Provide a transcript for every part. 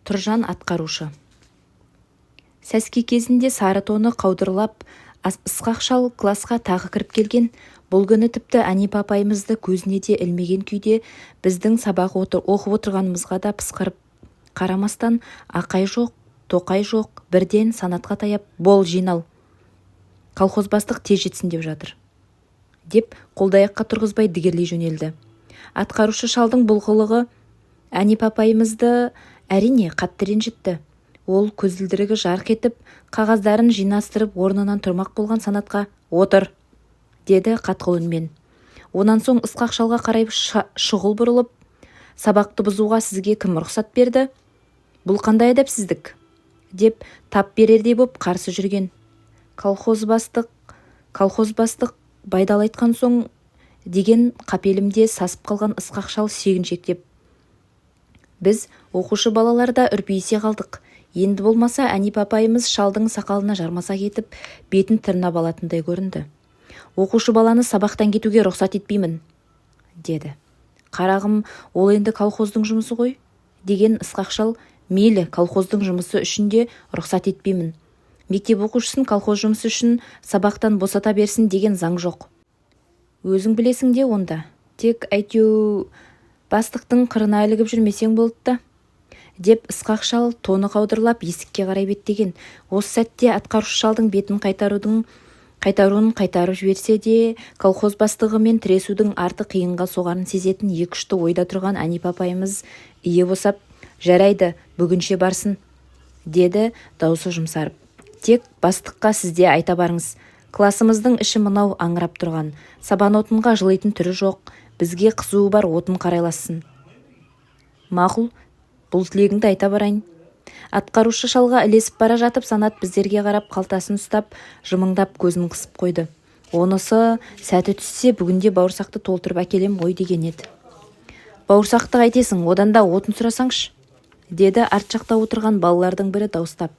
Тұржан атқарушы. Сәске кезінде сары тоны қаудырлап, ысқақ шал класқа тағы кіріп келген. Бұл күні тіпті Әнипа апайымызды көзіне де ілмеген күйде біздің сабақ оқып отырғанымызға да пысқырып қарамастан ақай жоқ, тоқай жоқ, бірден санатқа таяп, бол жинал, колхоз бастық тез жетсін деп жатыр, деп қолдаяққа тұрғызбай дігерлей жөнелді. Атқарушы шалдың бұл қылығы Әнипа апайымызды әрине қатты ренжітті. Ол көзілдірігі жарқ етіп, қағаздарын жинастырып орнынан тұрмақ болған санатқа «Отыр!» деді қатқыл үнмен. Онан соң ысқақ шалға қарай шұғыл бұрылып, «Сабақты бұзуға сізге кім рұқсат берді? Бұл қандай әдепсіздік?» деп тап берердей боп қарсы жүрген. Колхоз бастық байдалы айтқан соң деген қапелімде сасып қалған ысқақ шал сегіншектеп. Біз оқушы балаларда үрпейісе қалдық. Енді болмаса Әнипа апайымыз шалдың сақалына жармаса кетіп, бетін тырнап алатындай көрінді. «Оқушы баланы сабақтан кетуге рұқсат етпеймін», деді. «Қарағым, ол енді колхоздың жұмысы ғой», деген ысқақ шал. «Мейлі, колхоздың жұмысы үшін де рұқсат етпеймін. Мектеп оқушысын колхоз жұмысы үшін сабақтан босата берсін деген заң жоқ. Өзің білесің де онда. Тек әйтеу бастықтың қырына ілігіп жүрмесең болды да», деп ысқақ шал тоны қаудырлап есікке қарай беттеген. Осы сәтте атқарушы шалдың бетін қайтаруын қайтарып жіберсе де, колхоз бастығы мен тіресудің арты қиынға соғарын сезетін екі-үшті ойда тұрған Әнипа апайымыз ие босап, «Жарайды, бүгінше барсын», деді даусы жұмсарып. «Тек бастыққа сізде айта барыңыз. Классымыздың іші мынау аңырап тұрған. Сабан отынға жылайтын түрі жоқ. Бізге қызуы бар отын қарайласын». «Мақұл, бұл тілегіңді айта барайын». Атқарушы шалға ілесіп бара жатып, санат біздерге қарап қалтасын ұстап, жымыңдап көзін қысып қойды. Онысы сәті түссе бүгінде бауырсақты толтырып әкелем ғой деген еді. «Бауырсақты қайтесің, одан да отын сұрасаңшы», деді арт жақта отырған балалардың бірі дауыстап.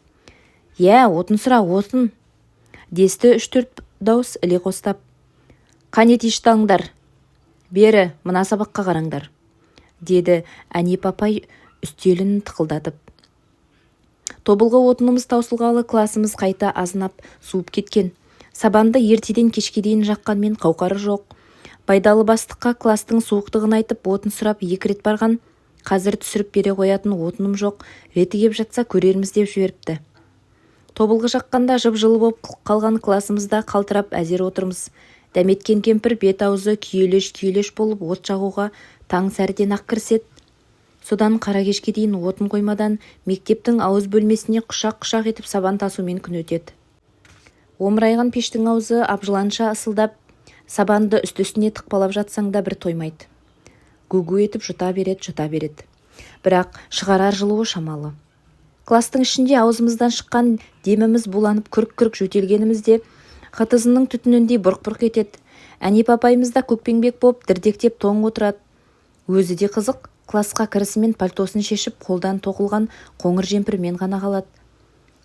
«Иә, отын сұра, отын», десті 3-4 дауыс іле қостап. «Қане тишті алыңдар, бері мына сабаққа қараңдар», деді Әнипа апай үстелін тықылдатып. Тобылғы отынымыз таусылғалы классымыз қайта азынап суып кеткен. Сабанды ертеден кешке дейін жаққанмен қауқары жоқ. Байдалы бастыққа кластың суықтығын айтып отын сұрап 2 рет барған. Қазір түсіріп бере қоятын отыным жоқ, реті кеп жатса көрерміз деп жіберіпті. Тобылғы жаққанда жып-жылы боп қалған классымызда қалтырап әзер отырмыз. Дәметкен кемпір бет-аузы күйелеш болып от жағуға таң сәрден ақ кіріседі. Содан қара кешке дейін отын қоймадан мектептің ауыз бөлмесіне құшақ-құшақ етіп сабан тасумен күн өтеді. Омырайған пештің аузы абжыланша ысылдап, сабанды үсті-үстіне тықпалап жатсаң да бір тоймайды. Гу-гу етіп жұта береді. Бірақ шығарар жылуы шамалы. Кластың ішінде аузымыздан шыққан деміміз буланып күрк-күрк жөтелгенімізде қытызының түтініндей бұрқ-бұрқ етеді. Әнипа апайымыз да көкпеңбек боп дірдектеп тоң отырады. Өзі де қызық. Классқа кірісімен пальтосын шешіп, қолдан тоқылған қоңыр жемпірмен ғана қалады.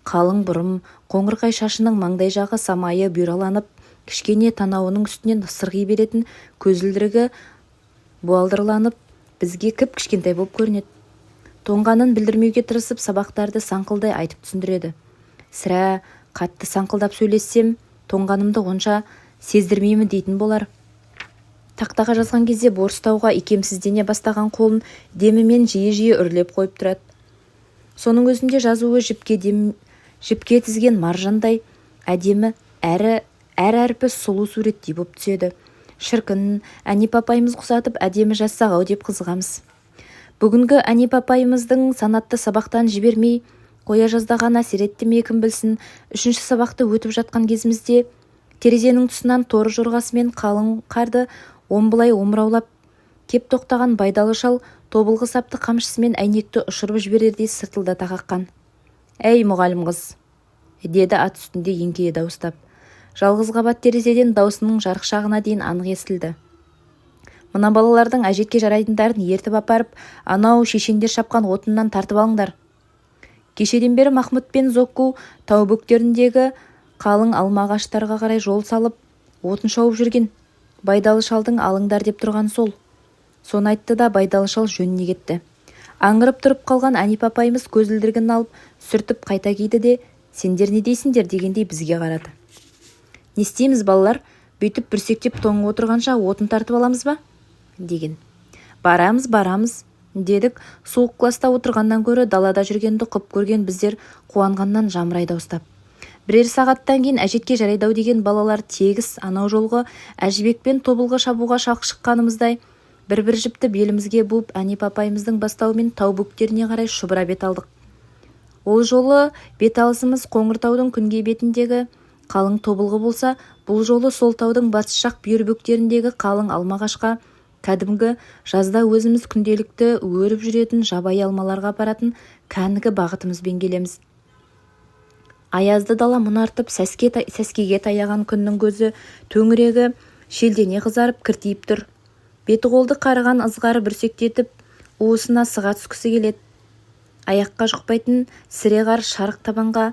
Қалың бұрым, қоңырқай шашының маңдай жағы самайы бүйраланып, кішкене танауының үстінен сырғи беретін көзілдірігі буалдырланып, бізге кіп-кішкентай боп көрінеді. Тоңғанын білдірмеуге тырысып, сабақтарды саңқылдай айтып түсіндіреді. Сірә қатты саңқылдап сөйлессем, тоңғанымды онша сездірмеймін дейтін болар. Тақтаға жазған кезде борыстауға икемсіздене бастаған қолын демімен жиі-жиі үрлеп қойып тұрады. Соның өзінде жазуы жіпке тізген маржандай әдемі, әр әрпі сұлу суреттей боп түседі. Шіркін, Әнипа апайымыз құсатып әдемі жазсақ-ау деп қызығамыз. Бүгінгі Әнипа апайымыздың санатты сабақтан жібермей қоя жаздаған әсер етті ме кім білсін. 3-ші сабақты өтіп жатқан кезімізде терезенің тұсынан торы жорғасымен қалың қарды омбылай омыраулап кеп тоқтаған байдалы шал тобылғы сапты қамшысымен әйнекті ұшырып жіберердей сыртылдата қаққан. «Әй мұғалім қыз», деді ат үстінде еңкейе дауыстап. Жалғыз қабат терезеден даусының жарықшағына дейін анық естілді. «Мына балалардың әжетке жарайтындарын ертіп апарып, анау шешендер шапқан отыннан тартып алыңдар». Кешеден бері Махмұт пен Зокку тау бөктеріндегі қалың алма ағаштарға қарай жол салып, отын шауып жүрген. Байдалы шалдың алыңдар деп тұрған сол. Соны айтты да байдалы шал жөніне кетті. Аңырып тұрып қалған Әнипа апайымыз көзілдірігін алып сүртіп қайта киді де, сендер не дейсіңдер дегендей бізге қарады. Не істейміз балалар, бүйтіп бүрсектеп тоңып отырғанша отын тартып аламыз ба? деген. Барамыз, дедік. Суық класста отырғаннан гөрі далада жүргенді құп көрген біздер қуанғаннан жамырай дауыстап. Бірер сағаттан кейін әжетке жарайдау деген балалар тегіс анау жолғы Әжібекпен тобылғы шабуға шыққанымыздай бір жіпті белімізге буып Әнипа апайымыздың бастауымен тау бөктеріне қарай шұбыра бет алдық. Ол жолы бет алысымыз Қоңыртаудың күнге бетіндегі қалың тобылғы болса, бұл жолы сол таудың батыс жақ бүйір бөктеріндегі қалың алмағашқа, кәдімгі жазда өзіміз күнделікті өріп жүретін жабайы алмаларға апаратын кәнігі бағытымызбен келеміз. Аязды дала мұнартып сәскеге таяған күннің көзі төңірегі шелдене қызарып кіртиіп тұр. Беті қолды қарыған ызғары бүрсектетіп, уысына сыға түскісі келеді. Аяққа жұқпайтын сіреғар шарық табанға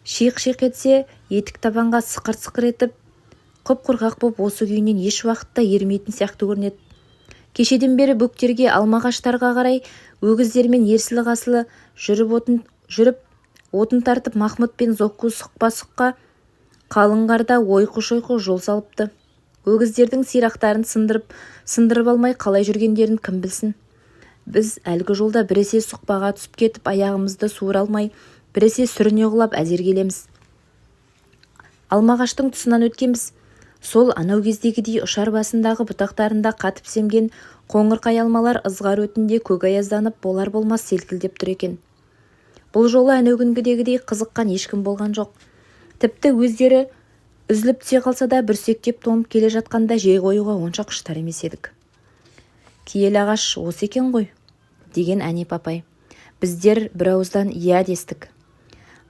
шиқ-шиқ етсе, етік табанға сықыр-сықыр етіп, құп-құрғақ боп осы күйінен еш уақытта ермейтін сияқты көрінеді. Кешеден бері бөктерге алмағаштарға қарай өгіздермен ерсілі-қасылы жүріп отын тартып Махмұт пен Зокку сұқпа-сұққа қалың қарда ойқы-шойқы жол салыпты. Өгіздердің сирақтарын сындырып алмай қалай жүргендерін кім білсін. Біз әлгі жолда біресе сұқпаға түсіп кетіп аяғымызды суыра алмай, біресе сүріне құлап әзер келеміз. Алмағаштың тұсынан өткенбіз. Сол анау кездегідей ұшар басындағы бұтақтарында қатып семген қоңырқай алмалар ызғар өтінде көк аязданып болар-болмас селкілдеп тұр екен. Бұл жолы әнеугінгідегідей қызыққан ешкім болған жоқ. Тіпті өздері үзіліп түсе қалса да бүрсектеп тонып келе жатқанда жей қоюға онша құштар емес едік. Киелі ағаш осы екен ғой, деген Әнипа апай. Біздер бір ауыздан иә дестік.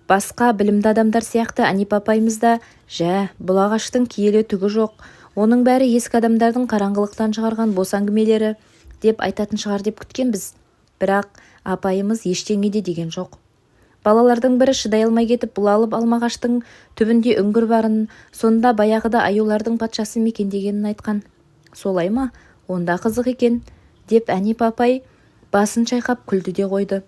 Басқа білімді адамдар сияқты Әнипа апайымыз да, бұл ағаштың киелі түгі жоқ, оның бәрі ескі адамдардың қараңғылықтан шығарған бос әңгімелері деп айтатын шығар деп күткенбіз. Бірақ апайымыз ештеңе де деген жоқ. Балалардың бірі шыдай алмай кетіп бұлалып алмағаштың түбінде үңгір барын, сонда баяғыда аюлардың патшасы мекендегенін айтқан. Солай ма? Онда қызық екен, деп Әнипа апай басын шайқап күлді де қойды.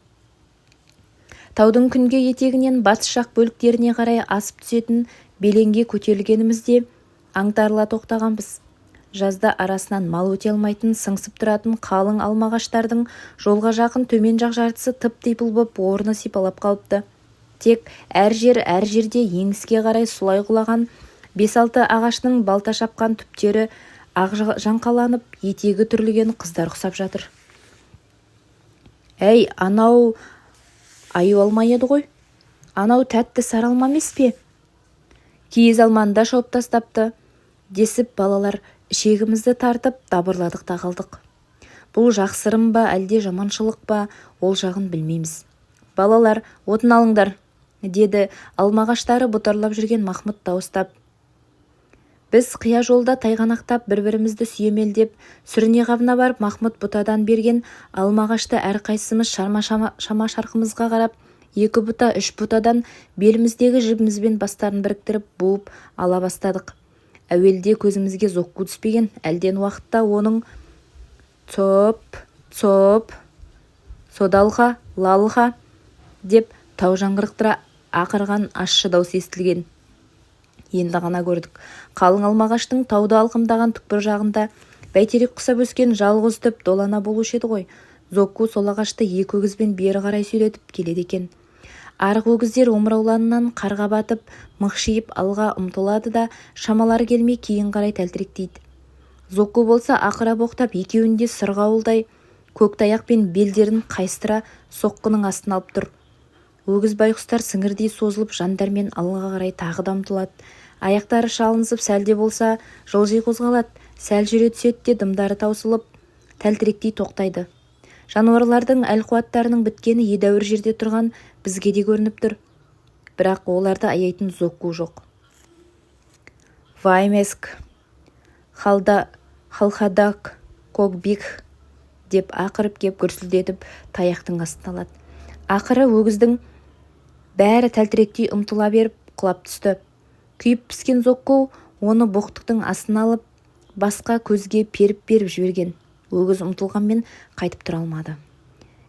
Таудың күнге етегінен батыс жақ бөліктеріне қарай асып түсетін белеңге көтерілгенімізде аңтарыла тоқтағанбыз. Жазда арасынан мал өте алмайтын сыңсып тұратын қалың алмағаштардың жолға жақын төмен жақ жартысы тып-типыл боп орны сипалап қалыпты. Тек әр жерде еңіске қарай сұлай құлаған 5-6 ағаштың балта шапқан түптері ақ жаңқаланып, етегі түрілген қыздар құсап жатыр. Әй, анау аю алма еді ғой. Анау тәтті сары алма емес пе? Киіз алманы да шауып тастапты, десіп балалар ішегімізді тартып дабырладық та қалдық. Бұл жақсырым ба, әлде жаманшылық па, ол жағын білмейміз. Балалар, отын алыңдар, деді алмағаштары бұтарлап жүрген Махмұт дауыстап. Біз қия жолда тайғанақтап бір-бірімізді сүйемелдеп, сүріне қабына барып Махмұт бұтадан берген алмағашты әрқайсымыз шама-шарқымызға қарап, 2 бұта, 3 бұтадан беліміздегі жібімізбен бастарын біріктіріп буып ала бастадық. Әуелде көзімізге Зокку түспеген, әлден уақытта оның цоп, содалға, лалға деп тау жаңғырықтыра ақырған ащы дауыс естілген. Енді ғана көрдік. Қалың алмағаштың тауды алқымдаған түкпір жағында бәйтерек құсап өскен жалғыз түп долана болушы еді ғой. Зокку сол ағашты 2 өгізбен бері қарай сүйретіп келеді екен. Арғы өгіздер омырауланынан қарға батып, мықшиып алға ұмтылады да шамалары келмей кейін қарай тәлтіректейді. Зокку болса ақыра боқтап екеуінде сырғауылдай көктаяқпен белдерін қайыстыра соққының астын алып тұр. Өгіз байқұстар сіңірдей созылып жандармен алға қарай тағы да ұмтылады. Аяқтары шалынысып сәлде болса жылжи қозғалады, сәл жүре түседі де дымдары таусылып тәлтіректей тоқтайды. Жануарлардың әл-қуаттарының біткені едәуір жерде тұрған бізге де көрініп тұр. Бірақ оларды аяйтын Зокку жоқ. Ваймеск, халхадак, кокбик деп ақырып кеп гүрсілдетіп таяқтың астына алады. Ақыры өгіздің бәрі тәлтіректей ұмтыла беріп құлап түсті. Күйіп піскен Зокку оны боқтықтың астына алып, басқа көзге періп жіберген. Өгіз ұмтылғанмен қайтып тұра алмады.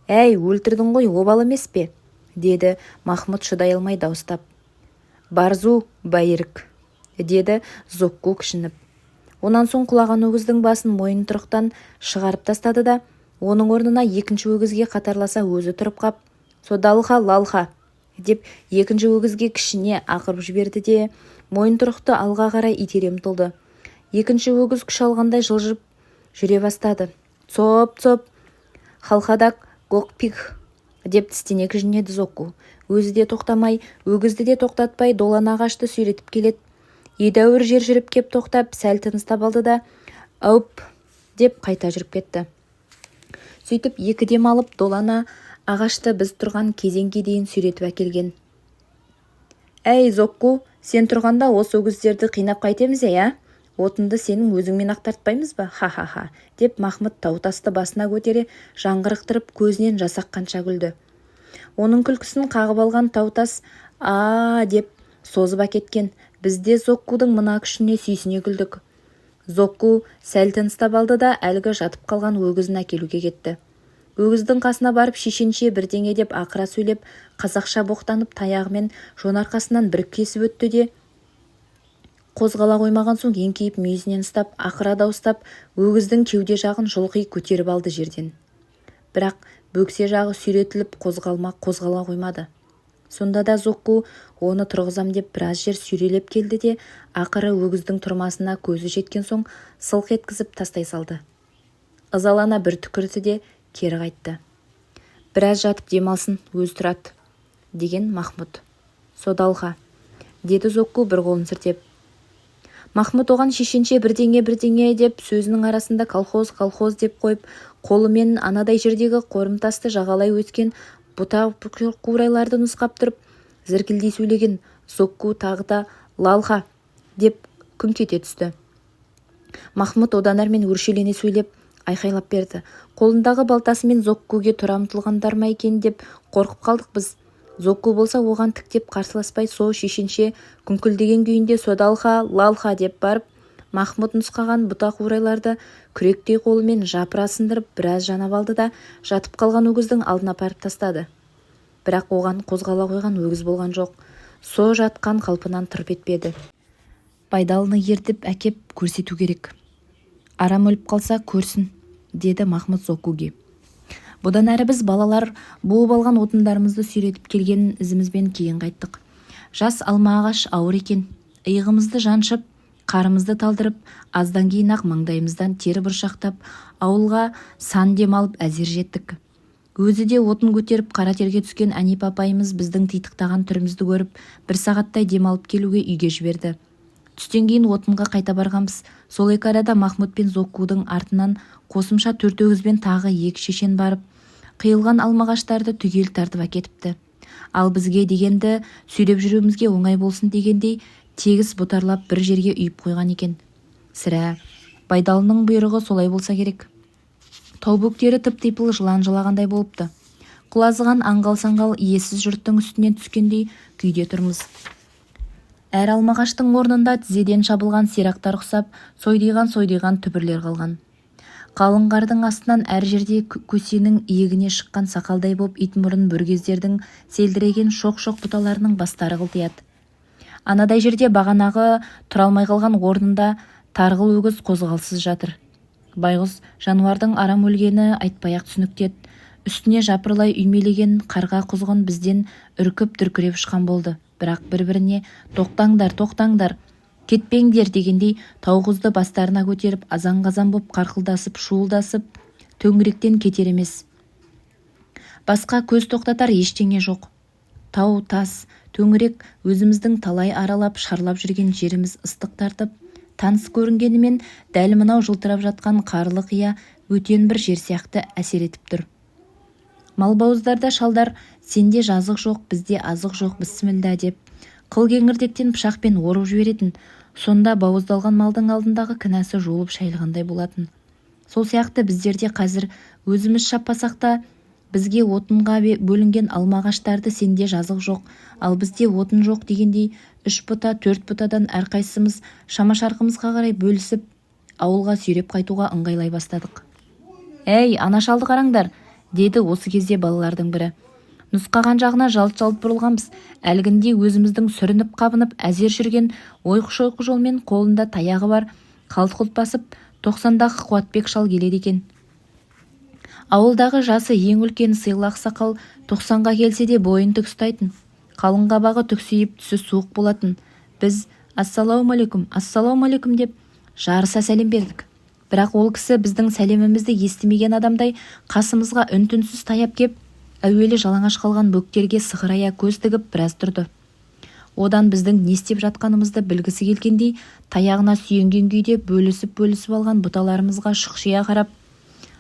Әй, өлтірдің ғой, обал емес пе? Деді Махмұт шыдай алмай дауыстап. Барзу, байырық, деді Зокку кішініп. Онан соң құлаған өгіздің басын мойынтұрықтан шығарып тастады да, оның орнына екінші өгізге қатарласа өзі тұрып қап, содалха лалха деп екінші өгізге кішіне ақырып жіберді де, мойынтұрықты алға қарай итере ұмтылды. Екінші өгіз күш алғандай жылжып жүре бастады. Цоп-цоп, халхадак гокпик деп тістене кіжінеді Зокку. Өзі де тоқтамай, өгізді де тоқтатпай долан ағашты сүйретіп келеді. Едәуір жер жүріп кеп тоқтап, сәл тыныстап алды да, ауп деп қайта жүріп кетті. Сөйтіп екі дем алып долана ағашты біз тұрған кезеңге дейін сүйретіп әкелген. Әй, Зокку, сен тұрғанда осы өгіздерді қинап қайтеміз, ә? Отынды сенің өзіңмен ақтартпаймыз ба? Ха-ха-ха, деп Махмұт тау-тасты басына көтере жаңғырықтырып көзінен жас аққанша күлді. Оның күлкісін қағып алған тау-тас деп созып әкеткен. Бізде Зоккудың мына күшіне сүйсіне күлдік. Зокку сәл тыныстап алды да әлгі жатып қалған өгізін әкелуге кетті. Өгіздің қасына барып шешенше бірдеңе деп ақыра сөйлеп, қазақша боқтанып таяғымен жонарқасынан бір кесіп өтті де, қозғала қоймаған соң еңкейіп мүйізінен ұстап, ақыра дауыстап, өгіздің кеуде жағын жұлқи көтеріп алды жерден. Бірақ бөксе жағы сүйретіліп қозғала қоймады. Сонда да Зокку оны тұрғызам деп біраз жер сүйрелеп келді де, ақыры өгіздің тұрмасына көзі жеткен соң сылқ еткізіп тастай салды. Ызалана бір түкірді де кері қайтты. Біраз жатып демалсын, өз тұрады, деген Махмұт. Содалха, деді Зокку бір қолын сілтеп. Махмұт оған шешенше бірдеңе деп сөзінің арасында колхоз деп қойып, қолымен анадай жердегі қорымтасты жағалай өткен бұта қурайларды нұсқап тұрып, зіркілдей сөйлеген. Зокку тағы да лалха деп күңк ете түсті. Махмұт одан әрмен өршелене сөйлеп, айқайлап берді. Қолындағы балтасымен Зоккуге тұра ұмтылғандар ма екен деп қорқып қалдық біз. Зокку болса оған тіктеп қарсыласпай, со шешенше күңкілдеген күйінде содалха лалха деп барып, Махмұт нұсқаған бұта қурайларды күректей қолымен жапыра сындырып біраз жанап алды да, жатып қалған өгіздің алдына апарып тастады. Бірақ оған қозғала қойған өгіз болған жоқ. Со жатқан қалпынан тырп етпеді. Байдалыны ертіп әкеп көрсету керек. Арам өліп қалса көрсін, деді Махмұт Зоккуге. Бұдан әрі біз балалар буып алған отындарымызды сүйретіп келген ізімізбен кейін қайттық. Жас алма ағаш ауыр екен. Иығымызды жаншып, қарымызды талдырып, аздан кейін ақ маңдайымыздан тері бұршақтап, ауылға сан дем алып әзер жеттік. Өзі де отын көтеріп қара терге түскен Әнипа апайымыз біздің титықтаған түрімізді көріп, бір сағаттай дем алып келуге үйге жіберді. Түстен кейін отынға қайта барғанбыз. Сол екі арада Махмұт пен Зоккудың артынан қосымша 4 өгізбен тағы 2 шешен барып, қиылған алмағаштарды түгел тартып әкетіпті. Ал бізге дегенді сүйреп жүруімізге оңай болсын дегендей, тегіс бұтарлап бір жерге үйіп қойған екен. Сірә, Байдалының бұйрығы солай болса керек. Тау бөктері тып-типыл жылан жылағандай болыпты. Құлазыған аңғал-саңғал иесіз жұрттың үстінен түскендей күйде тұрмыз. Әр алмағаштың орнында тізеден шабылған сирақтар ұқсап, сойдиған түбірлер қалған. Қалың қардың астынан әр жерде көсенің иегіне шыққан сақалдай боп итмұрын бүргездердің селдіреген шоқ-шоқ бұталарының бастары қылтияды. Анадай жерде бағанағы тұра алмай қалған орнында тарғыл өгіз қозғалсыз жатыр. Байғұс жануардың арам өлгені айтпай-ақ түсініктеді. Үстіне жапырлай үймелеген қарға құзғын бізден үркіп дүркіреп ұшқан болды. Бірақ бір-біріне тоқтаңдар, кетпеңдер дегендей тауғызды бастарына көтеріп азан-қазан боп қарқылдасып, шуылдасып, төңіректен кетер емес. Басқа көз тоқтатар ештеңе жоқ. Тау, тас, төңірек өзіміздің талай аралап, шарлап жүрген жеріміз ыстық тартып, таныс көрінгенімен дәл мынау жылтырап жатқан қарлы қия өтен бір жер сияқты әсер етіп тұр. Малбауыздарда шалдар, сенде жазық жоқ, бізде азық жоқ, бісмілда деп қыл кеңірдектен пышақпен орып жіберетін. Сонда бауыздалған малдың алдындағы кінәсі жолып шайлығандай болатын. Сол сияқты біздерде қазір өзіміз шаппасақ та, бізге отынға бөлінген алмағаштарды сенде жазық жоқ, ал бізде отын жоқ дегендей 3 бұта, 4 бұтадан әрқайсымыз шама-шарқымызға қарай бөлісіп, ауылға сүйреп қайтуға ыңғайлай бастадық. Әй, ана шалды қараңдар, деді осы кезде балалардың бірі. Нұсқаған жағына жалт-жалт бұрылғанбыз. Әлгінде өзіміздің сүрініп қабынып әзер жүрген ойқы-шойқы жолмен қолында таяғы бар қалт-құлт басып 90-дағы Қуатбек шал келеді екен. Ауылдағы жасы ең үлкен сыйлы ақсақал 90-ға келсе де бойын тік ұстайтын. Қалың қабағы түксиіп түсі суық болатын. Біз ассалаумалейкум деп жарыса сәлем бердік. Бірақ ол кісі біздің сәлемімізді естімеген адамдай қасымызға үн-түнсіз таяп кеп, әуелі жалаңаш қалған бөктерге сығырая көз тігіп біраз тұрды. Одан біздің не істеп жатқанымызды білгісі келгендей таяғына сүйенген күйде бөлісіп алған бұталарымызға шұқшия қарап,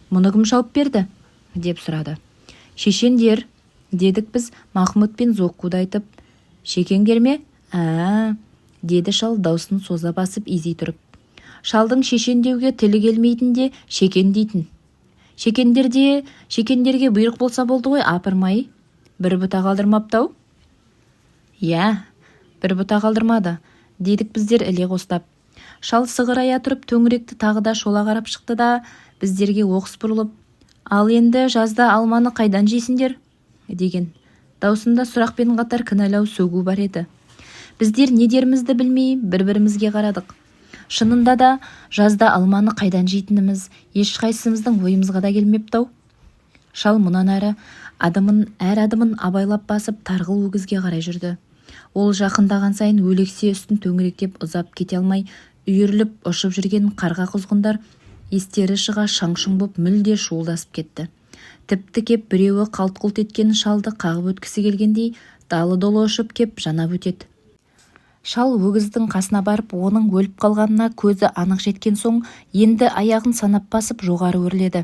«Мұны кім шауып берді?» деп сұрады. «Шешендер», дедік біз Махмұт пен Зоққуды айтып. «Шекеңдер ме?» деді шал даусын соза басып изей тұрып. Шалдың шешен деуге тілі келмейтін де шекен дейтін. Шекендерге бұйрық болса болды ғой, апырмай. Бір бұта қалдырмапты-ау? «Я, бір бұта қалдырмады», дедік біздер іле қостап. Шал сығырая тұрып төңіректі тағы да шола қарап шықты да біздерге оқыс бұрылып, «Ал енді жазда алманы қайдан жейсіңдер?» деген. Даусында сұрақпен қатар кінәлау сөгу бар еді. Біздер не дерімізді білмей бір-бірімізге қарадық. Шынында да жазда алманы қайдан жейтініміз ешқайсымыздың ойымызға да келмепті-ау. Шал мұнан әрі әр адымын абайлап басып тарғыл өгізге қарай жүрді. Ол жақындаған сайын өлексе үстін төңіректеп ұзап кете алмай үйіріліп ұшып жүрген қарға құзғындар естері шыға шаң-шұң боп мүлде шуылдасып кетті. Тіпті кеп біреуі қалт-құлт еткен шалды қағып өткісі келгендей далы-долы ұшып кеп жанап өтеді. Шал өгіздің қасына барып оның өліп қалғанына көзі анық жеткен соң енді аяғын санап басып жоғары өрледі.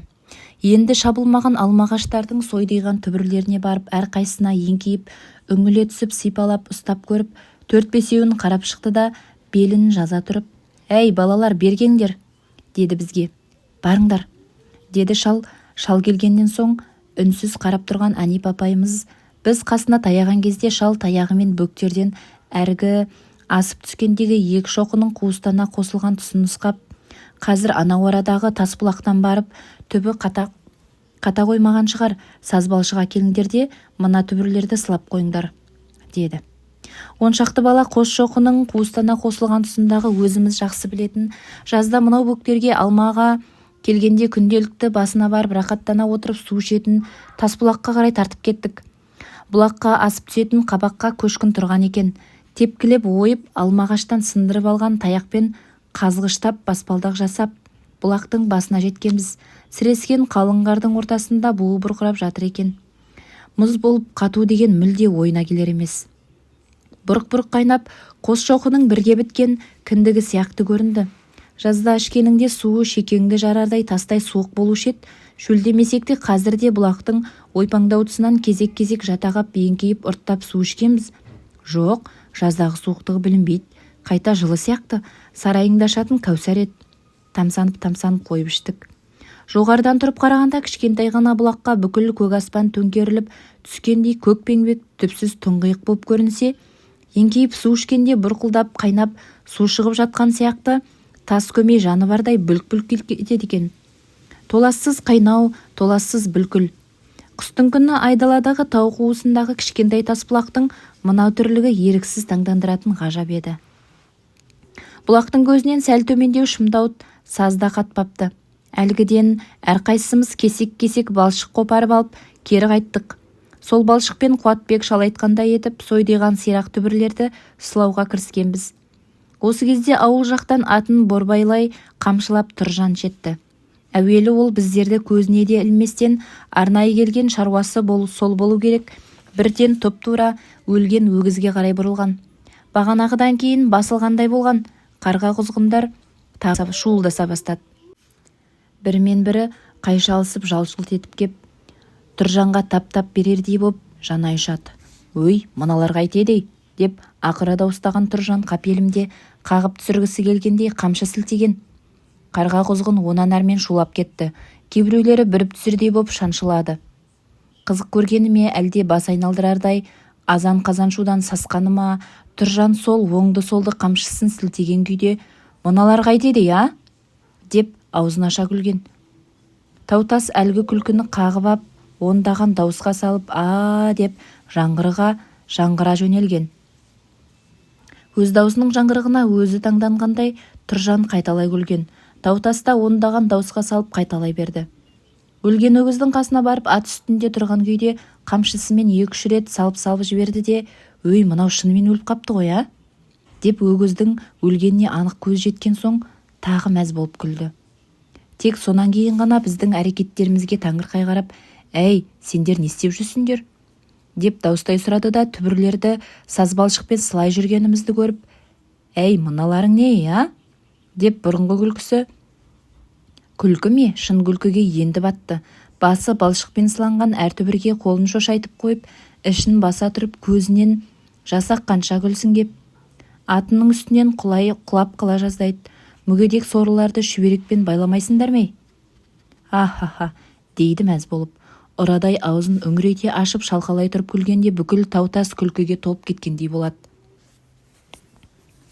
Енді шабылмаған алмағаштардың сойдиған түбірлеріне барып әрқайсына еңкейіп үңіле түсіп сипалап ұстап көріп 4-5-еуін қарап шықты да белін жаза тұрып, «Әй, балалар, бергеңдер!» деді бізге. «Барыңдар!» деді шал. Шал келгеннен соң үнсіз қарап тұрған Әнипа апайымыз. Біз қасына таяған кезде шал таяғымен бөктерден әргі асып түскендегі екі шоқының қуыстана қосылған тұсын нұсқап, «Қазір анау арадағы Тасбұлақтан барып түбі қата қоймаған шығар, Сазбалшыға келіңдер де мына түбірлерді сылап қойыңдар» деді. Оншақты бала қос шоқының қуыстана қосылған тұсындағы өзіміз жақсы білетін жазда мынау бөктерге алмаға келгенде күнделікті басына барып рақаттана отырып су ішетін Тасбұлаққа қарай тартып кеттік. Бұлаққа асып түсетін қабаққа көшкін тұрған екен. Тепкілеп ойып алмағаштан сындырып алған таяқпен қазғыштап баспалдақ жасап бұлақтың басына жеткенбіз. Сірескен қалың қардың ортасында буы бұрқырап жатыр екен. Мұз болып қату деген мүлде ойына келер емес. Бұрқ-бұрқ қайнап қос шоқының бірге біткен кіндігі сияқты көрінді. Жазда ішкеніңде суы шекеңді жарардай тастай суық болушы еді. Шөлдемесек те қазірде бұлақтың ойпаңдау тұсынан кезек-кезек жатағап еңкейіп ұрттап су ішкенбіз. Жоқ, жаздағы суықтығы білінбейді. Қайта жылы сияқты сарайыңда ашатын кәусар еді. Тамсанып қойып іштік. Жоғарыдан тұрып қарағанда кішкентай ғана бұлаққа бүкіл көк аспан төңкеріліп түскендей көкпеңбек түпсіз тұңғиық боп көрінсе, еңкейіп су ішкенде бұрқылдап қайнап су шығып жатқан сияқты тас көмей жаны бардай бүлк-бүлк етеді екен. Толассыз қайнау, толассыз бүлкіл. Қыстың күні айдаладағы тау қуысындағы кішкентай Тасбұлақтың мынау түрлігі еріксіз таңдандыратын ғажап еді. Бұлақтың көзінен сәл төмендеу шымдауыт сазда қатпапты. Әлгіден әрқайсымыз кесек-кесек балшық қопарып алып кері қайттық. Сол балшықпен Қуатбек шал айтқандай етіп сойдиған сирақ түбірлерді сылауға кіріскенбіз. Осы кезде ауыл жақтан атын борбайлай қамшылап Тұржан жетті. Әуелі ол біздерді көзіне де ілместен арнайы келген шаруасы сол болу керек. Бірден тұп-тура өлген өгізге қарай бұрылған. Бағанағыдан кейін басылғандай болған қарға құзғындар тағы шуылдаса бастады. Бірімен бірі қайша алысып жалшылт етіп кеп Тұржанға тап-тап берердей боп жанай ұшады. «Өй, мыналар қайтеді?» деп ақыра дауыстаған Тұржан қапелімде қағып түсіргісі келгендей қамшы сілтеген. Қарға құзғын онан әрмен шулап кетті. Кейбіреулері бүріп түсірдей боп шаншылады. Қызық көргені ме әлде бас айналдырардай азан-қазан шудан сасқаны ма, Тұржан сол оңды-солды қамшысын сілтеген күйде «Мыналар қайтеді, а?» деп аузын аша күлген. Таутас әлгі күлкіні қағып ап ондаған дауысқа салып деп жаңғыра жөнелген. Өз даусының жаңғырығына өзі таңданғандай Тұржан қайталай күлген. Таутаста ондаған дауысқа салып қайталай берді. Өлген өгіздің қасына барып ат үстінде тұрған күйде қамшысымен 2-3 рет салып жіберді де, «Өй, мынау шынымен өліп қапты ғой, а?» деп өгіздің өлгеніне анық көз жеткен соң тағы мәз болып күлді. Тек сонан кейін ғана біздің әрекеттерімізге таңырқай қарап, «Әй, сендер не істеп жүрсіңдер?» деп дауыстай сұрады да, түбірлерді сазбалшықпен сылай жүргенімізді көріп, «Әй, мыналарың не, а?» деп бұрынғы күлкісі күлкі ме, шын күлкіге енді батты. Басы балшықпен сыланған әр түбірге қолын шошайтып қойып, ішін баса тұрып, көзінен жас аққанша күлсін кеп, атының үстінен құлап қыла жаздайды. «Мүгедек сорлыларды шүберекпен байламайсыңдар ме?» «Ха-ха-ха», дейді мәз болып. Ұрадай аузын үңірейте ашып шалқалай тұрып күлгенде бүкіл таутас күлкіге толып кеткендей болады.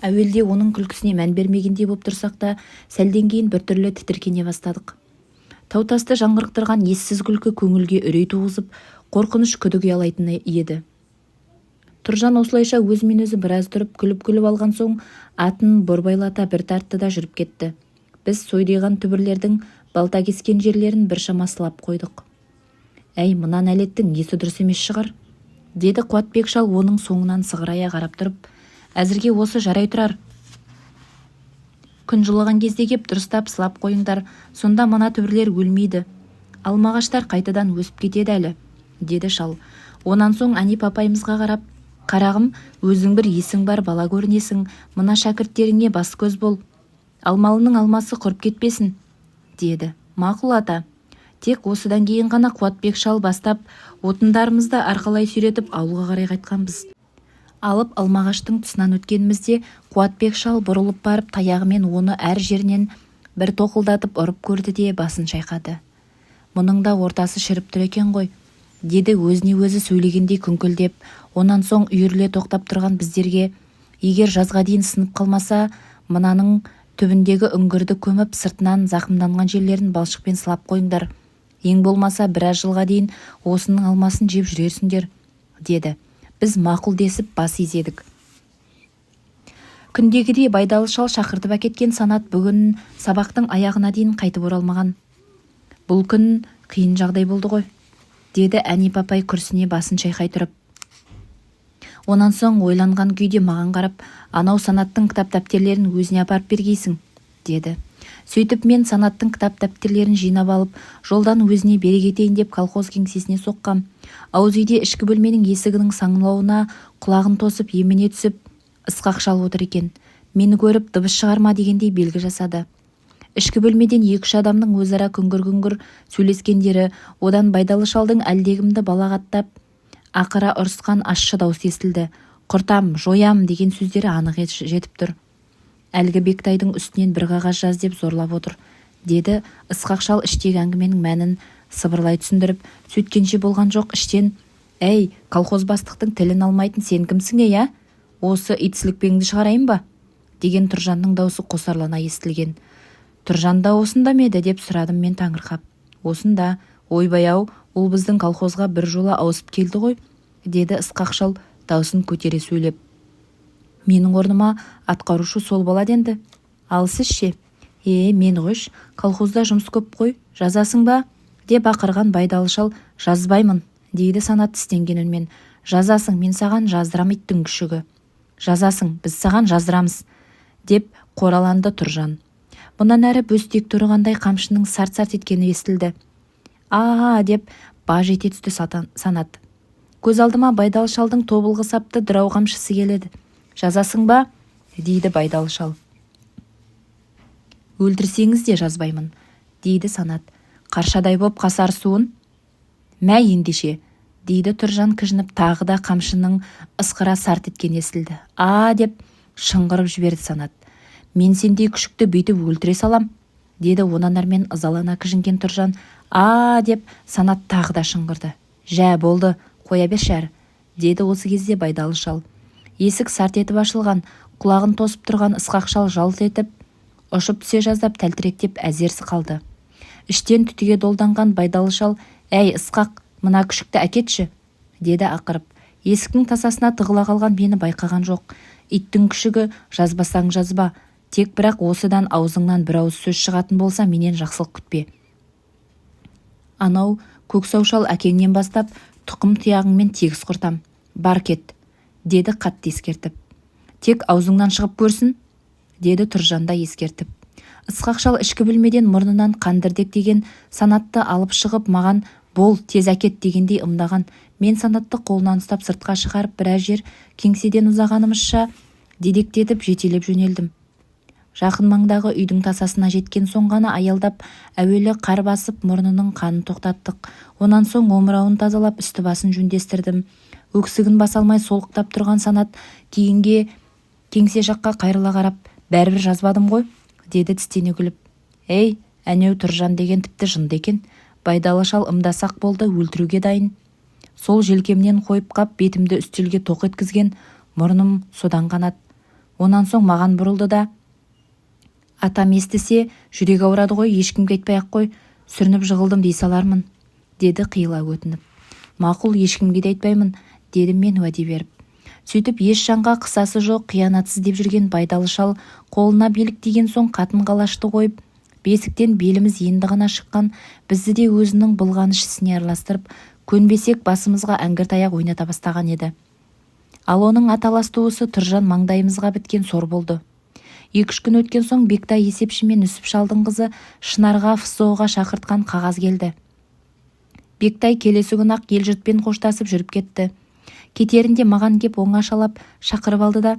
Әуелде оның күлкісіне мән бермегендей боп тұрсақ та, сәлден кейін біртүрлі тітіркене бастадық. Таутасты жаңғырықтырған ессіз күлкі көңілге үрей туғызып, қорқыныш күдік ұялайтын еді. Тұржан осылайша өзімен өзі біраз тұрып күліп алған соң атын борбайлата бір тартты да жүріп кетті. Біз сойдиған түбірлердің балта кескен жерлерін біршама сылап қойдық. «Әй, мына нәлеттің есі дұрыс емес шығар», деді Қуатбек шал оның соңынан сығырая қарап тұрып. «Әзірге осы жарай тұрар. Күн жылыған кезде кеп дұрыстап сылап қойыңдар, сонда мына түбірлер өлмейді. Алмағаштар қайтадан өсіп кетеді әлі», деді шал. Онан соң Әнип апайымызға қарап, «Қарағым, өзің бір есің бар бала көрінесің, мына шәкірттеріңе бас көз бол. Алмалының алмасы құрып кетпесін», деді. «Мақұл ата». Тек осыдан кейін ғана Қуатбек шал бастап, отындарымызды арқалай сүйретіп ауылға қарай қайтқанбыз. Алып алмағаштың тұсынан өткенімізде Қуатбек шал бұрылып барып таяғымен оны әр жерінен бір тоқылдатып ұрып көрді де басын шайқады. «Мұның да ортасы шіріп тұр екен ғой», деді өзіне өзі сөйлегендей күңкілдеп. Онан соң үйіріле тоқтап тұрған біздерге, «Егер жазға дейін сынып қалмаса, мынаның түбіндегі үңгірді көміп, сыртынан зақымданған жерлерін балшықпен сылап қойыңдар. Ең болмаса біраз жылға дейін осының алмасын жеп жүрерсіңдер», деді. Біз мақұл десіп бас изедік. Күндегідей байдалы шал шақыртып әкеткен Санат бүгін сабақтың аяғына дейін қайтып оралмаған. «Бұл күн қиын жағдай болды ғой», деді Әнип апай күрсіне басын шайқай тұрып. Онан соң ойланған күйде маған қарап, «Анау Санаттың кітап-дәптерлерін өзіне апарып бергейсің», деді. Сөйтіп мен Санаттың кітап-дәптерлерін жинап алып, жолдан өзіне бере кетейін деп колхоз кеңсесіне соққам. Ауыз үйде ішкі бөлменің есігінің саңылауына құлағын тосып емене түсіп, Ысқақ шал отыр екен. Мені көріп дыбыс шығарма дегендей белгі жасады. Ішкі бөлмеден 2-3 адамның өзара күңгір-күңгір сөйлескендері, одан байдалы шалдың әлдегімді балағаттап, ақыра ұрысқан ащы дауыс естілді. «Құртам, жоям» деген сөздері анық жетіп тұр. «Әлгі Бектайдың үстінен бір қағаз жаз деп зорлап отыр», деді Ысқақ шал іштегі әңгіменің мәнін сыбырлай түсіндіріп. Сөйткенше болған жоқ іштен, «Әй, колхоз бастықтың тілін алмайтын сен кімсің ей, осы итсілікпеңді шығарайын ба?» деген Тұржанның даусы қосарлана естілген. «Тұржан да осында ма еді?» деп сұрадым мен таңырқап. «Осында, ойбай-ау, ол біздің колхозға бір жола ауысып келді ғой», деді Ысқақ шал даусын көтере сөйлеп. «Менің орныма атқарушы сол болады енді. Ал сіз ше?» Мен қойш, колхозда жұмыс көп қой, жазасың ба?» деп ақырған байдалы шал. «Жазбаймын», дейді Санат тістенген үнмен. «Жазасың, мен саған жаздырам иттің күшігі». «Жазасың, біз саған жаздырамыз», деп қораланды Тұржан. Мұнан әрі бөстек тұрғандай қамшының сарт-сарт еткені естілді. Деп баж ете түсті Санат. Көз алдыма байдалы шалдың тобылғы сапты дырау қамшысы келеді. «Жазасың ба?» дейді байдалы шал. «Өлтірсеңіз де жазбаймын», дейді Санат. «Қаршадай боп қасар суын?» «Мә ендеше», дейді Тұржан кіжініп, тағы да қамшының ысқыра сарт еткен естілді. Деп шыңғырып жіберді Санат. «Мен сендей күшікті бүйтіп өлтіре салам», деді онан әрмен ызалана кіжінген Тұржан. Деп Санат тағы да шыңғырды. «Жә, болды, қоя бер шәрі», деді осы кезде байдалы шал. Есік сарт етіп ашылған, құлағын тосып тұрған Ысқақ шал жалт етіп, ұшып түсе жаздап тәлтіректеп әзерсі қалды. Іштен түтіге долданған байдалы шал, «Әй, Ысқақ, мына күшікті әкетші, деді ақырып. Есіктің тасасына тығыла қалған мені байқаған жоқ. Иттің күшігі, жазбасаң жазба, тек бірақ осыдан аузыңнан бір ауыз сөз шығатын болса менен жақсылық күтпе. Анау көксаушал әкеңнен бастап тұқым тұяғыңмен тегіс құртам. Бар кет, деді қатты ескертіп. Тек аузыңнан шығып көрсін, деді Тұржан да ескертіп. Ысқақ шал ішкі бөлмеден мұрнынан қандырдек деген Санатты алып шығып маған бол тез әкет дегендей ымдаған. Мен Санатты қолынан ұстап сыртқа шығарып біраз жер кеңседен ұзағанымызша дедектетіп жетелеп жөнелдім. Жақын маңдағы үйдің тасасына жеткен соң ғана аялдап әуелі қар басып мұрнының қанын тоқтаттық. Онан соң омырауын тазалап үсті басын жөндестірдім. Өксігін баса алмай солықтап тұрған Санат кейінге кеңсе жаққа қайрыла қарап, бәрібір жазбадым ғой, деді тістене күліп. Ей, әнеу Тұржан деген тіпті жынды екен. Байдалы шал ымдасақ болды, өлтіруге дайын. Сол желкемнен қойып қап бетімді үстелге тоқ еткізген, мұрным содан қанат. Онан соң маған бұрылды да: атам естісе, жүрегі ауырады ғой, ешкімге айтпай-ақ қой, сүрініп жығылдым дей салармын, деді қиыла өтініп. Мақұл, ешкімге де айтпаймын, дедім мен уәде беріп. Сөйтіп еш жанға қысасы жоқ, қиянатсыз деп жүрген Байдалы шал қолына билік тиген соң қатын-қалашты қойып, бесіктен беліміз енді ғана шыққан бізді де өзінің былғаныш ісіне араластырып, көнбесек басымызға әңгір таяқ ойната бастаған еді. Ал оның аталас туысы Тұржан маңдайымызға біткен сор болды. 2-3 күн өткен соң Бектай есепші мен Үсіп шалдың қызы Шынарға ФСО-ға шақыртқан қағаз келді. Бектай келесі күн-ақ ел-жұртпен қоштасып жүріп кетті. Кетерінде маған кеп оңашалап шақырып алды да: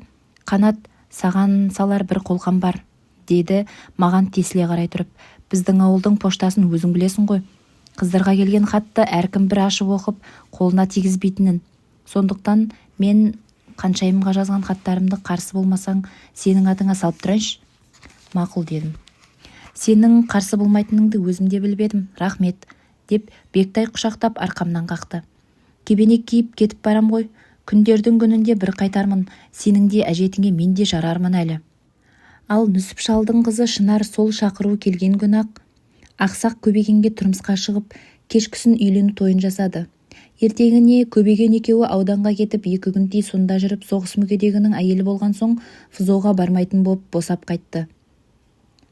Қанат, саған салар бір қолқам бар, деді маған тесіле қарай тұрып. Біздің ауылдың поштасын өзің білесің ғой. Қыздарға келген хатты әркім бір ашып оқып, қолына тигізбейтінін. Сондықтан мен қаншайымға жазған хаттарымды қарсы болмасаң, сенің атыңа салып тұрайыншы. Мақұл, дедім. Сенің қарсы болмайтыныңды өзім де біліп едім, рахмет, деп Бектай құшақтап арқамнан қақты. Кебенек киіп кетіп барам ғой, күндердің күнінде бір қайтармын, сенің де әжетіңе мен де жарармын әлі. Ал Нүсіп шалдың қызы Шынар сол шақыру келген күн-ақ ақсақ көбегенге тұрмысқа шығып, кешкісін үйлену тойын жасады. Ертеңіне көбеген екеуі ауданға кетіп 2 күндей сонда жүріп, соғыс мүгедегінің әйелі болған соң ФСО-ға бармайтын боп босап қайтты.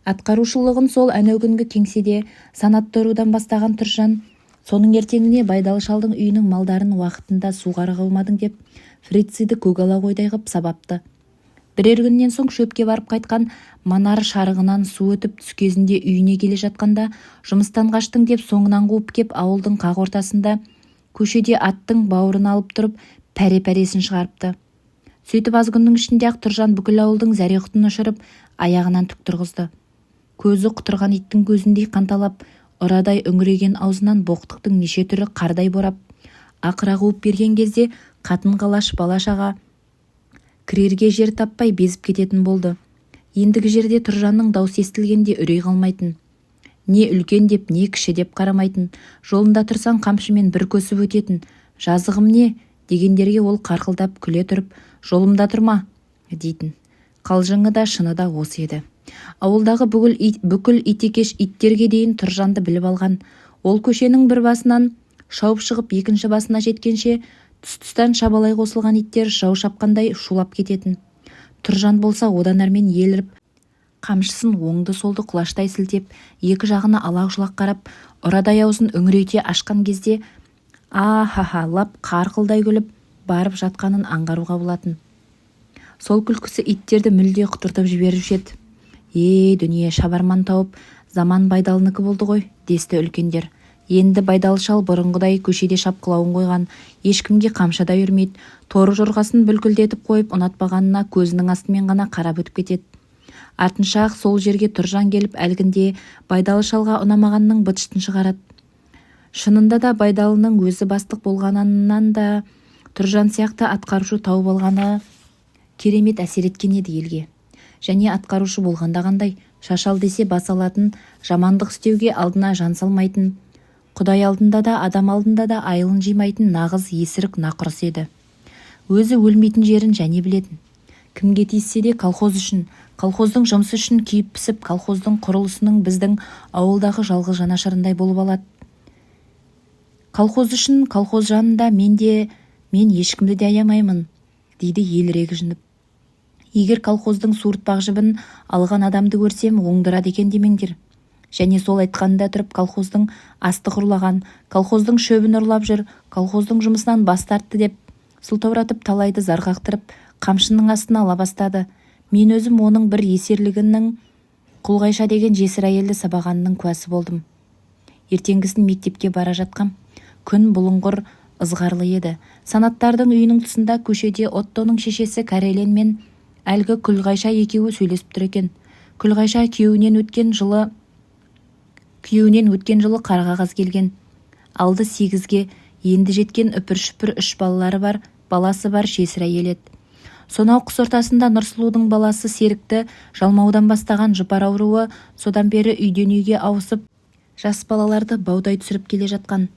Атқарушылығын сол әнеугінгі кеңседе Санатты ұрудан бастаған Тұржан, соның ертеңіне Байдалы шалдың үйінің малдарын уақытында суға қылмадың деп фрициді көгала қойдай ғып сабапты. Бірер күннен соң шөпке барып қайтқан Манар шарығынан су өтіп түс кезінде үйіне келе жатқанда жұмыстан қаштың деп соңынан қуып кеп ауылдың қақ ортасында көшеде аттың бауырын алып тұрып пәре-пәресін шығарыпты. Сөйтіп аз күннің ішінде-ақ Тұржан бүкіл ауылдың зәре-құтын ұшырып, аяғынан түк тұрғызды. Көзі құтырған иттің көзіндей қанталап, ұрадай үңіреген аузынан боқтықтың неше түрі қардай борап, ақыра қуып берген кезде қатын-қалаш бала-шаға кірерге жер таппай безіп кететін болды. Ендігі жерде Тұржанның даусы естілгенде үрей қалмайтын. Не үлкен деп, не кіші деп қарамайтын. Жолында тұрсаң қамшымен бір көсіп өтетін. Жазығым не? Дегендерге ол қарқылдап күле тұрып, жолымда тұрма, дейтін. Қалжыңы да шыны да осы еді. Ауылдағы бүкіл итекеш иттерге дейін Тұржанды біліп алған. Ол көшенің бір басынан шауып шығып екінші басына жеткенше тұс-тұстан шабалай қосылған иттер жау шапқандай шулап кететін. Тұржан болса одан әрмен еліріп, қамшысын оңды-солды құлаштай сілтеп, екі жағына алақ-жұлақ қарап, ұрадай аузын үңірейте ашқан кезде лап қарқылдай күліп барып жатқанын аңғаруға болатын. Сол күлкісі иттерді мүлде құтыртып жіберуші еді. Дүние шабарман тауып, заман Байдалыныкі болды ғой, десті үлкендер. Енді Байдалы шал бұрынғыдай көшеде шапқылауын қойған, ешкімге қамшада үрмейді, торы жорғасын бүлкілдетіп қойып ұнатпағанына көзінің астымен ғана қарап өтіп кетеді. Артынша-ақ сол жерге Тұржан келіп әлгінде Байдалы шалға ұнамағанның быт-шытын шығарады. Шынында да Байдалының өзі бастық болғанынан да Тұржан сияқты атқарушы тауып алғаны керемет әсер еткен еді елге. Және атқарушы болғанда қандай, шашал десе бас алатын, жамандық істеуге алдына жан салмайтын, Құдай алдында да адам алдында да айылын жимайтын нағыз есірік нақұрыс еді. Өзі өлмейтін жерін және білетін. Кімге тиіссе де колхоз үшін, колхоздың жұмысы үшін күйіп-пісіп, колхоздың құрылысының біздің ауылдағы жалғыз жанашырындай болып алады. Колхоз үшін, колхоз жанында мен ешкімді де аямаймын, дейді елірегі жынып. Егер колхоздың суыртпақ жібін алған адамды көрсем, оңдырады екен демеңдер. Және сол айтқанында тұрып колхоздың астық ұрлаған, колхоздың шөбін ұрлап жүр, колхоздың жұмысынан бас тартты деп сылтауратып талайды зарғақтырып, қамшының астына ала бастады. Мен өзім оның бір есерлігінің Құлғайша деген жесір әйелді сабағанының куәсі болдым. Ертеңгісін мектепке бара жатқам. Күн бұлыңғыр ызғарлы еді. Санаттардың үйінің тұсында көшеде Оттоның шешесі Кәрелен мен әлгі Күлғайша екеуі сөйлесіп тұр екен. Күлғайша күйеуінен өткен жылы қарғағаз келген. Алды 8-ге, енді жеткен үпір-шүпір 3 баласы бар жесір әйел еді. Сонау қыс ортасында Нұрсұлудың баласы Серікті жалмаудан бастаған жұпар ауруы содан бері үйден үйге ауысып, жас балаларды баудай түсіріп келе жатқан.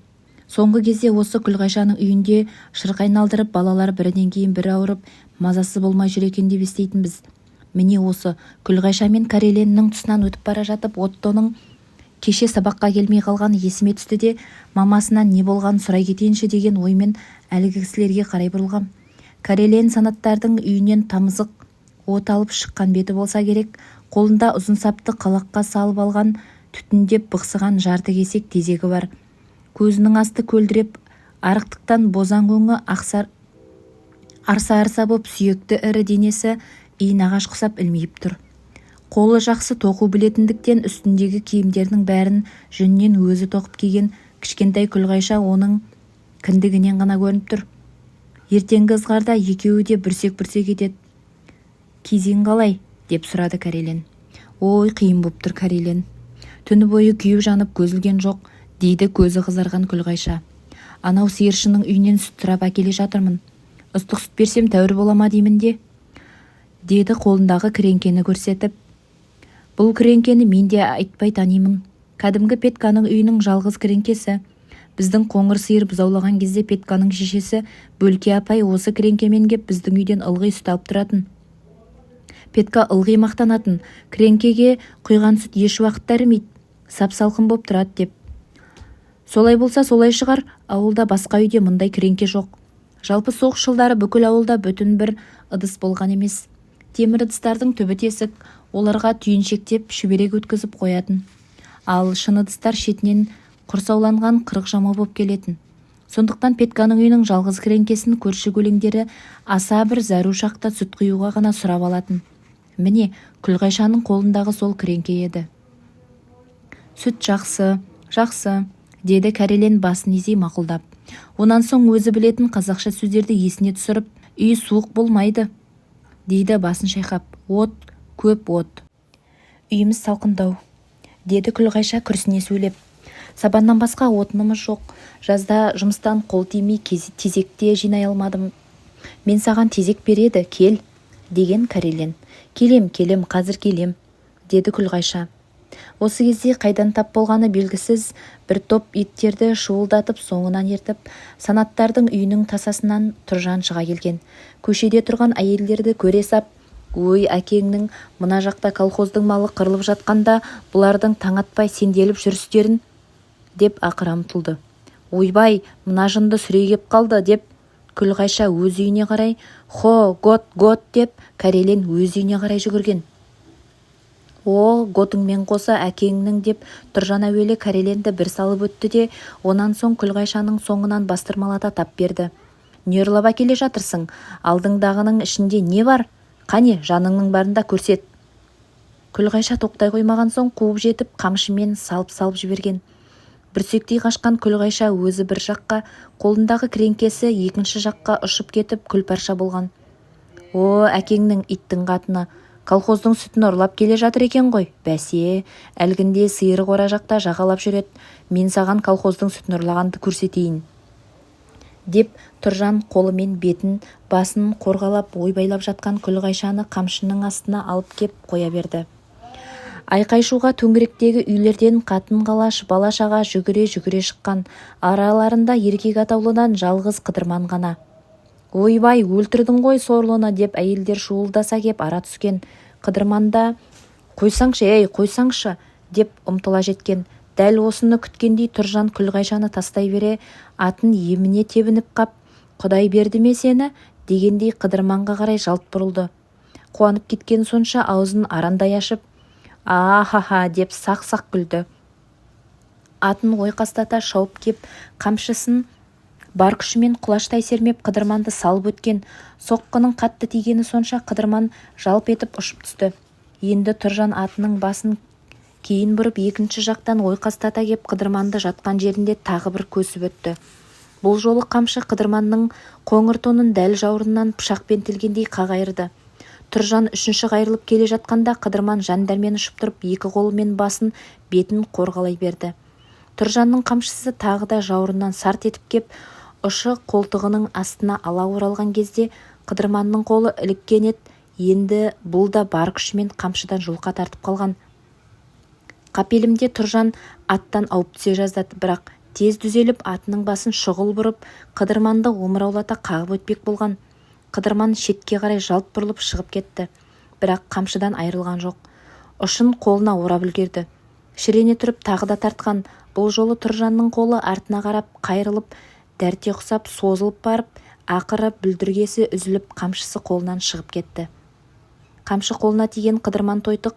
Соңғы кезде осы Күлғайшаның үйінде шырқ айналдырып балалар бірінен кейін бірі ауырып, мазасы болмай жүр екен деп естейтінбіз. Міне осы Күлғайша мен Кәреленнің тұсынан өтіп бара жатып, Оттоның кеше сабаққа келмей қалған есіме түсті де, мамасынан не болғанын сұрай кетейінші деген оймен әлгі кісілерге қарай бұрылғам. Кәрелен санаттардың үйінен тамызық от алып шыққан беті болса керек, қолында ұзын сапты қалаққа салып алған түтіндеп бықсыған жарты кесек тезегі бар. Көзінің асты көлдіреп, арықтықтан бозаң өңі арса-арса боп сүйекті ірі денесі иінағаш құсап ілмейіп тұр. Қолы жақсы тоқу білетіндіктен үстіндегі киімдерінің бәрін жүннен өзі тоқып киген кішкентай Күлғайша оның кіндігінен ғана көрініп тұр. Ертеңгі ызғарда екеуі де бүрсек-бүрсек етеді. Кезең қалай? Деп сұрады Кәрелен. Ой, қиын боп тұр Кәрелен. Түні бойы күйіп жанып көзілген жоқ, дейді көзі қызарған Күлғайша. Анау сиыршының үйінен сүт сұрап әкеле жатырмын. Ыстық сүт берсем тәуір болама деймін де, деді қолындағы кіреңкені көрсетіп. Бұл кіреңкені мен де айтпай танимын. Кәдімгі Петканың үйінің жалғыз кіреңкесі. Біздің қоңыр сиыр бұзаулаған кезде Петканың шешесі Бөлке апай осы кіреңкемен кеп біздің үйден ылғи сүт алып тұратын. Петка ылғи мақтанатын, кіреңкеге құйған сүт еш уақытта ірімейді, сап-салқын боп тұрады деп. Солай болса солай шығар, ауылда басқа үйде мұндай кіреңке жоқ. Жалпы соғыс жылдары бүкіл ауылда бүтін бір ыдыс болған емес. Темір ыдыстардың түбі тесік, оларға түйіншектеп шүберек өткізіп қоятын. Ал шыны ыдыстар шетінен құрсауланған қырық жама боп келетін. Сондықтан Петканың үйінің жалғыз кіреңкесін көрші көлеңдері аса бір зәру шақта сүт құюға ғана сұрап алатын. Міне, Күлғайшаның қолындағы сол кіреңке еді. Сүт жақсы, деді Кәрелен басын изей мақұлдап. Онан соң өзі білетін қазақша сөздерді есіне түсіріп, үй суық болмайды, дейді басын шайқап. От, көп от. Үйіміз салқындау, деді Күлғайша күрсіне сөйлеп. Сабаннан басқа отынымыз жоқ. Жазда жұмыстан қол тимей тезекте жинай алмадым. Мен саған тезек береді, кел, деген Кәрелен. Келем, қазір келем, деді Күлғайша. Осы кезде қайдан тап болғаны белгісіз бір топ иттерді шуылдатып соңынан ертіп, санаттардың үйінің тасасынан Тұржан шыға келген. Көшеде тұрған әйелдерді көре сап, ой, әкеңнің мына жақта колхоздың малы қырылып жатқанда бұлардың таң атпай сенделіп жүрістерін, деп ақыра ұмтылды. Ойбай, мына жынды сүрегеп қалды, деп Күлғайша өз үйіне қарай, хо, гот, деп Кәрелен өз үйіне қарай жүгірген. О, готыңмен қоса әкеңнің, деп Тұржан әуелі Кәреленді бір салып өтті де, онан соң Күлғайшаның соңынан бастырмалата тап берді. Не ұрлап әкеле жатырсың? Алдыңдағының ішінде не бар? Қане, жаныңның барында көрсет. Күлғайша тоқтай қоймаған соң қуып жетіп қамшымен салып жіберген. Бүрсектей қашқан Күлғайша өзі бір жаққа, қолындағы кіреңкесі екінші жаққа ұшып кетіп күлпарша болған. О, әкеңнің иттің қатыны, колхоздың сүтін ұрлап келе жатыр екен ғой. Бәсе, әлгінде сиыр қора жақта жағалап жүрет. Мен саған колхоздың сүтін ұрлағанды көрсетейін, деп Тұржан қолымен бетін, басын қорғалап ойбайлап жатқан Күлғайшаны қамшының астына алып кеп қоя берді. Айқай-шуға төңіректегі үйлерден қатын-қалаш, бала-шаға жүгіре шыққан. Араларында еркек атаулыдан жалғыз Қыдырман ғана. Ойбай, өлтірдің ғой сорлыны, деп әйелдер шуылдаса кеп ара түскен. Қыдырманда қойсаңшы, деп ұмтыла жеткен. Дәл осыны күткендей Тұржан Күлғайшаны тастай бере атын еміне тебініп қап, «Құдай берді ме сені?» дегендей қыдырманға қарай жалт бұрылды. Қуанып кеткен сонша аузын арандай ашып, «А-ха-ха» деп сақ-сақ күлді. Атын ойқастата шауып кеп, қамшысын бар күшімен құлаштай сермеп қыдырманды салып өткен. Соққының қатты тигені сонша қыдырман жалп етіп ұшып түсті. Енді Тұржан атының басын кейін бұрып екінші жақтан ойқастата кеп қыдырманды жатқан жерінде тағы бір көсіп өтті. Бұл жолы қамшы қыдырманның қоңыр тонын дәл жауырыннан пышақпен тілгендей қағайырды. Тұржан үшінші қайырылып келе жатқанда қыдырман жан-дәрмен ұшып тұрып екі қолымен басын, бетін қорғалай берді. Тұржанның қамшысы тағы да жауырыннан сарт етіп кеп, ұшы қолтығының астына ала оралған кезде қыдырманның қолы іліккен ет. Енді бұл да бар күшімен қамшыдан жұлқа тартып қалған. Қапелімде Тұржан аттан ауып түсе жаздады, бірақ тез дүзеліп атының басын шұғыл бұрып қыдырманды омыраулата қағып өтпек болған. Қыдырман шетке қарай жалт бұрылып шығып кетті, бірақ қамшыдан айырылған жоқ. Ұшын қолына орап үлгерді. Шірене тұрып тағы да тартқан. Бұл жолы Тұржанның қолы артына қарап қайырылып, дәрте құсап созылып барып, ақыры бүлдіргесі үзіліп қамшысы қолынан шығып кетті. Қамшы қолына тиген Қыдырман Тойтық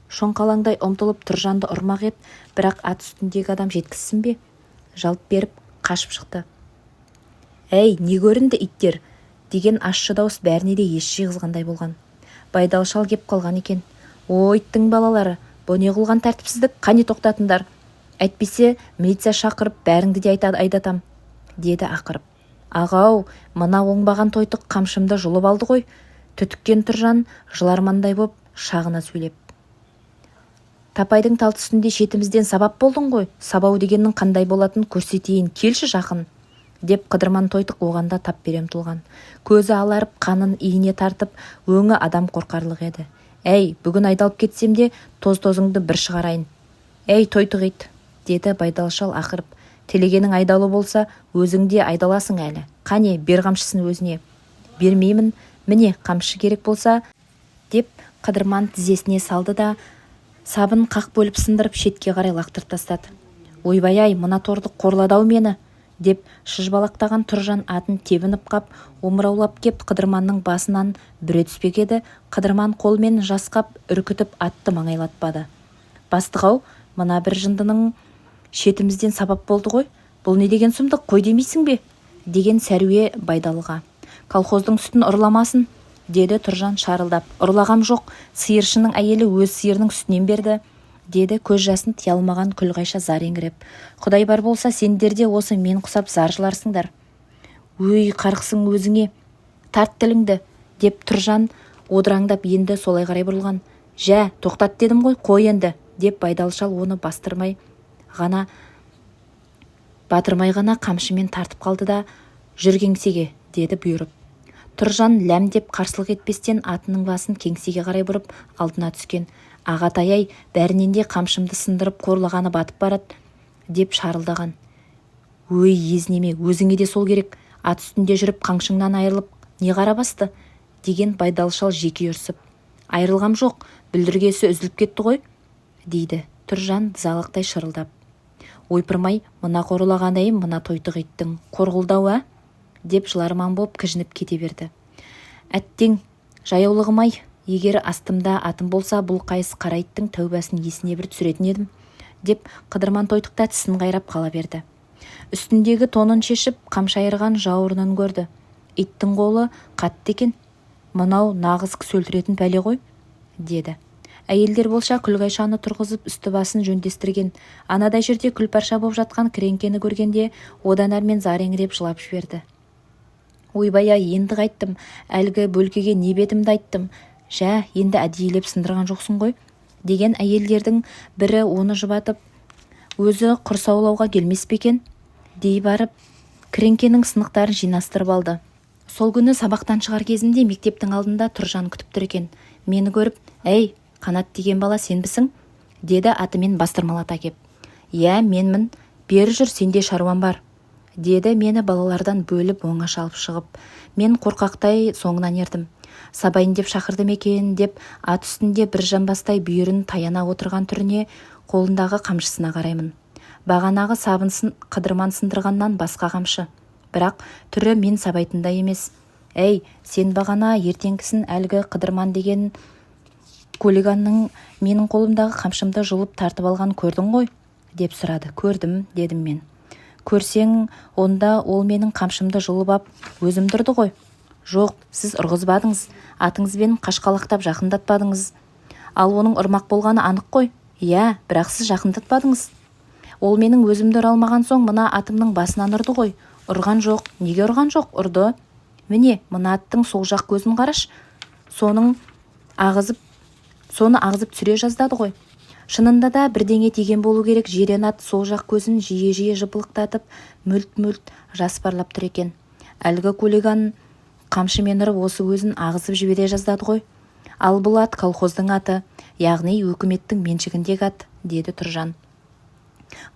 шоңқалаңдай ұмтылып Тұржанды ұрмақ ет, бірақ ат үстіндегі адам жеткізсін бе? Жалт беріп қашып шықты. «Әй, не көрінді иттер?» деген ащы дауыс бәріне де ес жиғызғандай болған. Байдалы шал кеп қалған екен. «О, иттің балалары, бұ не қылған тәртіпсіздік, қане тоқтатыңдар. Әйтпесе милиция шақырып бәріңді де айдатам», деді ақырып. «Ағау, мына оңбаған Тойтық қамшымды жұлып алды ғой», түтіккен Тұржан жылармандай боп шағына сөйлеп. «Тапайдың талт үстінде шетімізден сабап болдың ғой, сабау дегеннің қандай болатын көрсетейін, келші жақын», деп Қыдырман Тойтық оғанда тап берем тұлған. Көзі аларып, қанын иіне тартып, өңі адам қорқарлық еді. «Әй, бүгін айдалып кетсем де тоз-тозыңды бір шығарайын». «Әй, Тойтық ит», деді байдалы шал ақырып. «Телегенің айдалы болса, өзің де айдаласың әлі. Қане, бер қамшысын өзіне». «Бермеймін, міне қамшы керек болса», деп Қыдырман тізесіне салды да сабын қақ бөліп сындырып шетке қарай лақтырып тастады. «Ойбай-ай, мына торды қорлады-ау мені», деп шыжбалақтаған Тұржан атын тебініп қап, омыраулап кеп Қыдырманның басынан бүре түспек еді. Қыдырман қолмен жасқап, үркітіп атты маңайлатпады. «Бастық-ау, мына бір жындының шетімізден сабап болды ғой, бұл не деген сұмдық, қой демейсің бе?» деген сәруе байдалыға. «Колхоздың сүтін ұрламасын», деді Тұржан шарылдап. «Ұрлағам жоқ, сиыршының әйелі өз сиырының сүтінен берді», деді көз жасын тия алмаған Күлғайша зар еңіреп. «Құдай бар болса, сендер де осы мен құсап зар жыларсыңдар». «Өй, қарғысың өзіңе, тарт тіліңді», деп Тұржан одыраңдап енді солай қарай бұрылған. «Жә, тоқтат дедім ғой, қой енді», деп байдалы шал оны батырмай ғана қамшымен тартып қалды да, «Жүр кеңсеге», деді бұйырып. Тұржан ләм деп қарсылық етпестен атының басын кеңсеге қарай бұрып алдына түскен. «Ағатай-ай, бәрінен де қамшымды сындырып қорлағаны батып барады», деп шарылдаған. «Өй, езінеме, өзіңе де сол керек, ат үстінде жүріп қамшыңнан айырылып не қара басты?» деген байдалы шал жеке үрсіп. «Айырылғам жоқ, бүлдіргесі үзіліп кетті ғой», дейді Тұржан залықтай шырылдап. «Ойпырмай, мына қорлағандайым мына Тойтық иттің қорғылдау, деп жыларман боп кіжініп кете берді. «Әттең, жаяулығым-ай, егер астымда атым болса, бұл қайыс қара иттің тәубасын есіне бір түсіретін едім», деп Қыдырман Тойтықта тісін қайрап қала берді. Үстіндегі тонын шешіп, қамшайырған жауырынын көрді. «Иттің қолы қатты екен, мынау нағыз кісі өлтіретін пәле ғой», деді. Әйелдер болса Күлғайшаны тұрғызып үсті басын жөндестірген. Анадай жерде күлпарша боп жатқан кіреңкені көргенде одан әрмен зар еңіреп жылап жіберді. «Ойбай-ай, енді қайттым, әлгі бөлкеге не бетімді айттым. Жә, енді әдейілеп сындырған жоқсың ғой», деген әйелдердің бірі оны жұбатып, «Өзі құрсаулауға келмес пе екен?» дей барып кіреңкенің сынықтарын жинастырып алды. Сол күні сабақтан шығар кезінде мектептің алдында Тұржан күтіп тұр екен. Мені көріп, «Әй, Қанат деген бала сенбісің?» деді атымен бастырмалата кеп. «Иә, менмін, бері жүр, сенде шаруам бар», деді мені балалардан бөліп оңаша алып шығып. Мен қорқақтай соңынан ердім. «Сабайын деп шақырдым екен», деп ат үстінде бір жамбастай бүйірін таяна отырған түріне қолындағы қамшысына қараймын. Бағанағы сабынсын қыдырман сындырғаннан басқа қамшы. Бірақ түрі мен сабайтындай емес. Әй, сен бағана ертеңгісін әлгі қыдырман деген хулиганның менің қолымдағы қамшымды жұлып тартып алған көрдің ғой? Деп сұрады. Көрдім, дедім мен. Көрсең, онда ол менің қамшымды жұлып ап өзім тұрды ғой. Жоқ, сіз ұрғызбадыңыз, атыңызбен қашқалақтап жақындатпадыңыз. Ал оның ұрмақ болғаны анық қой. Иә, бірақ сіз жақындатпадыңыз. Ол менің өзімді ұра алмаған соң мына атымның басынан ұрды ғой. Ұрған жоқ. Неге ұрған жоқ? Ұрды. Міне, мына аттың сол жақ көзін қараш. Соны ағызып түсіре жаздады ғой. Шынында да бірдеңе тиген болу керек. Жирен ат сол жақ көзін жиі-жиі жыпылықтатып, мүлт-мүлт жас парлап тұр екен. Әлгі хулиган қамшымен ұрып осы өзін ағызып жібере жаздады ғой. Ал бұл ат колхоздың аты, яғни өкіметтің меншігіндегі ат, деді Тұржан.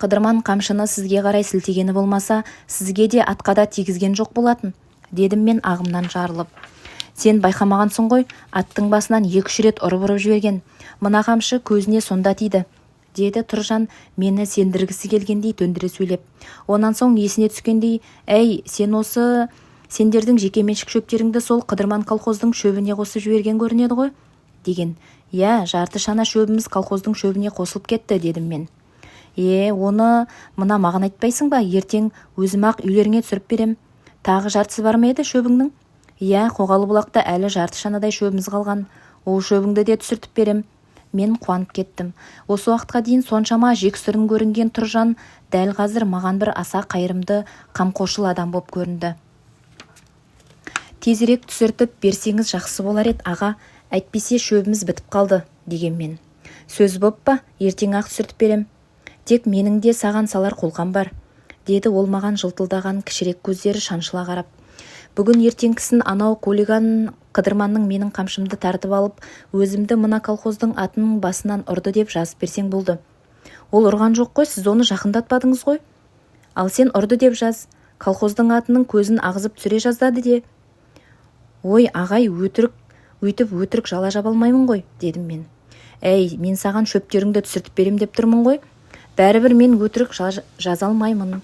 Қыдырман қамшыны сізге қарай сілтегені болмаса, сізге де атқа да тигізген жоқ болатын, дедім мен ағымнан жарылып. Сен байқамағансың ғой, аттың басынан 2-3 рет ұрып жіберген. Мына қамшы көзіне сонда тиді, деді Тұржан мені сендіргісі келгендей төндіре сөйлеп. Онан соң есіне түскендей, әй, сендердің жекеменшік шөптеріңді сол Қыдырман колхоздың шөбіне қосып жіберген көрінеді ғой, деген. Иә, жарты шана шөбіміз колхоздың шөбіне қосылып кетті, дедім мен. Оны мына маған айтпайсың ба? Ертең өзім-ақ үйлеріңе түсіріп берем. Тағы жартысы бар ма еді шөбіңнің? Иә, Қоғалы бұлақта әлі жарты шанадай шөбіміз қалған. Ол шөбіңді де түсіртіп берем. Мен қуанып кеттім. Осы уақытқа дейін соншама жексұрын көрінген Тұржан дәл қазір маған бір аса қайырымды, қамқоршыл адам боп көрінді. Тезірек түсіртіп берсеңіз жақсы болар еді, аға. Әйтпесе шөбіміз бітіп қалды, деген мен. Сөз боп па? Ертең-ақ түсіртіп берем. Тек менің де саған салар қолқам бар, деді ол маған жылтылдаған кішірек көздері шаншыла қарап. Бүгін ертеңгісін анау хулиган Қыдырманның менің қамшымды тартып алып, өзімді мына колхоздың атының басынан ұрды деп жазып берсең болды. Ол ұрған жоқ қой, сіз оны жақындатпадыңыз ғой. Ал сен ұрды деп жаз. Колхоздың атының көзін ағызып түсіре жаздады де. Ой, ағай, өтірік жала жаба алмаймын ғой, дедім мен. Әй, мен саған шөптеріңді түсіртіп берем деп тұрмын ғой. Бәрібір мен өтірік жаза алмаймын.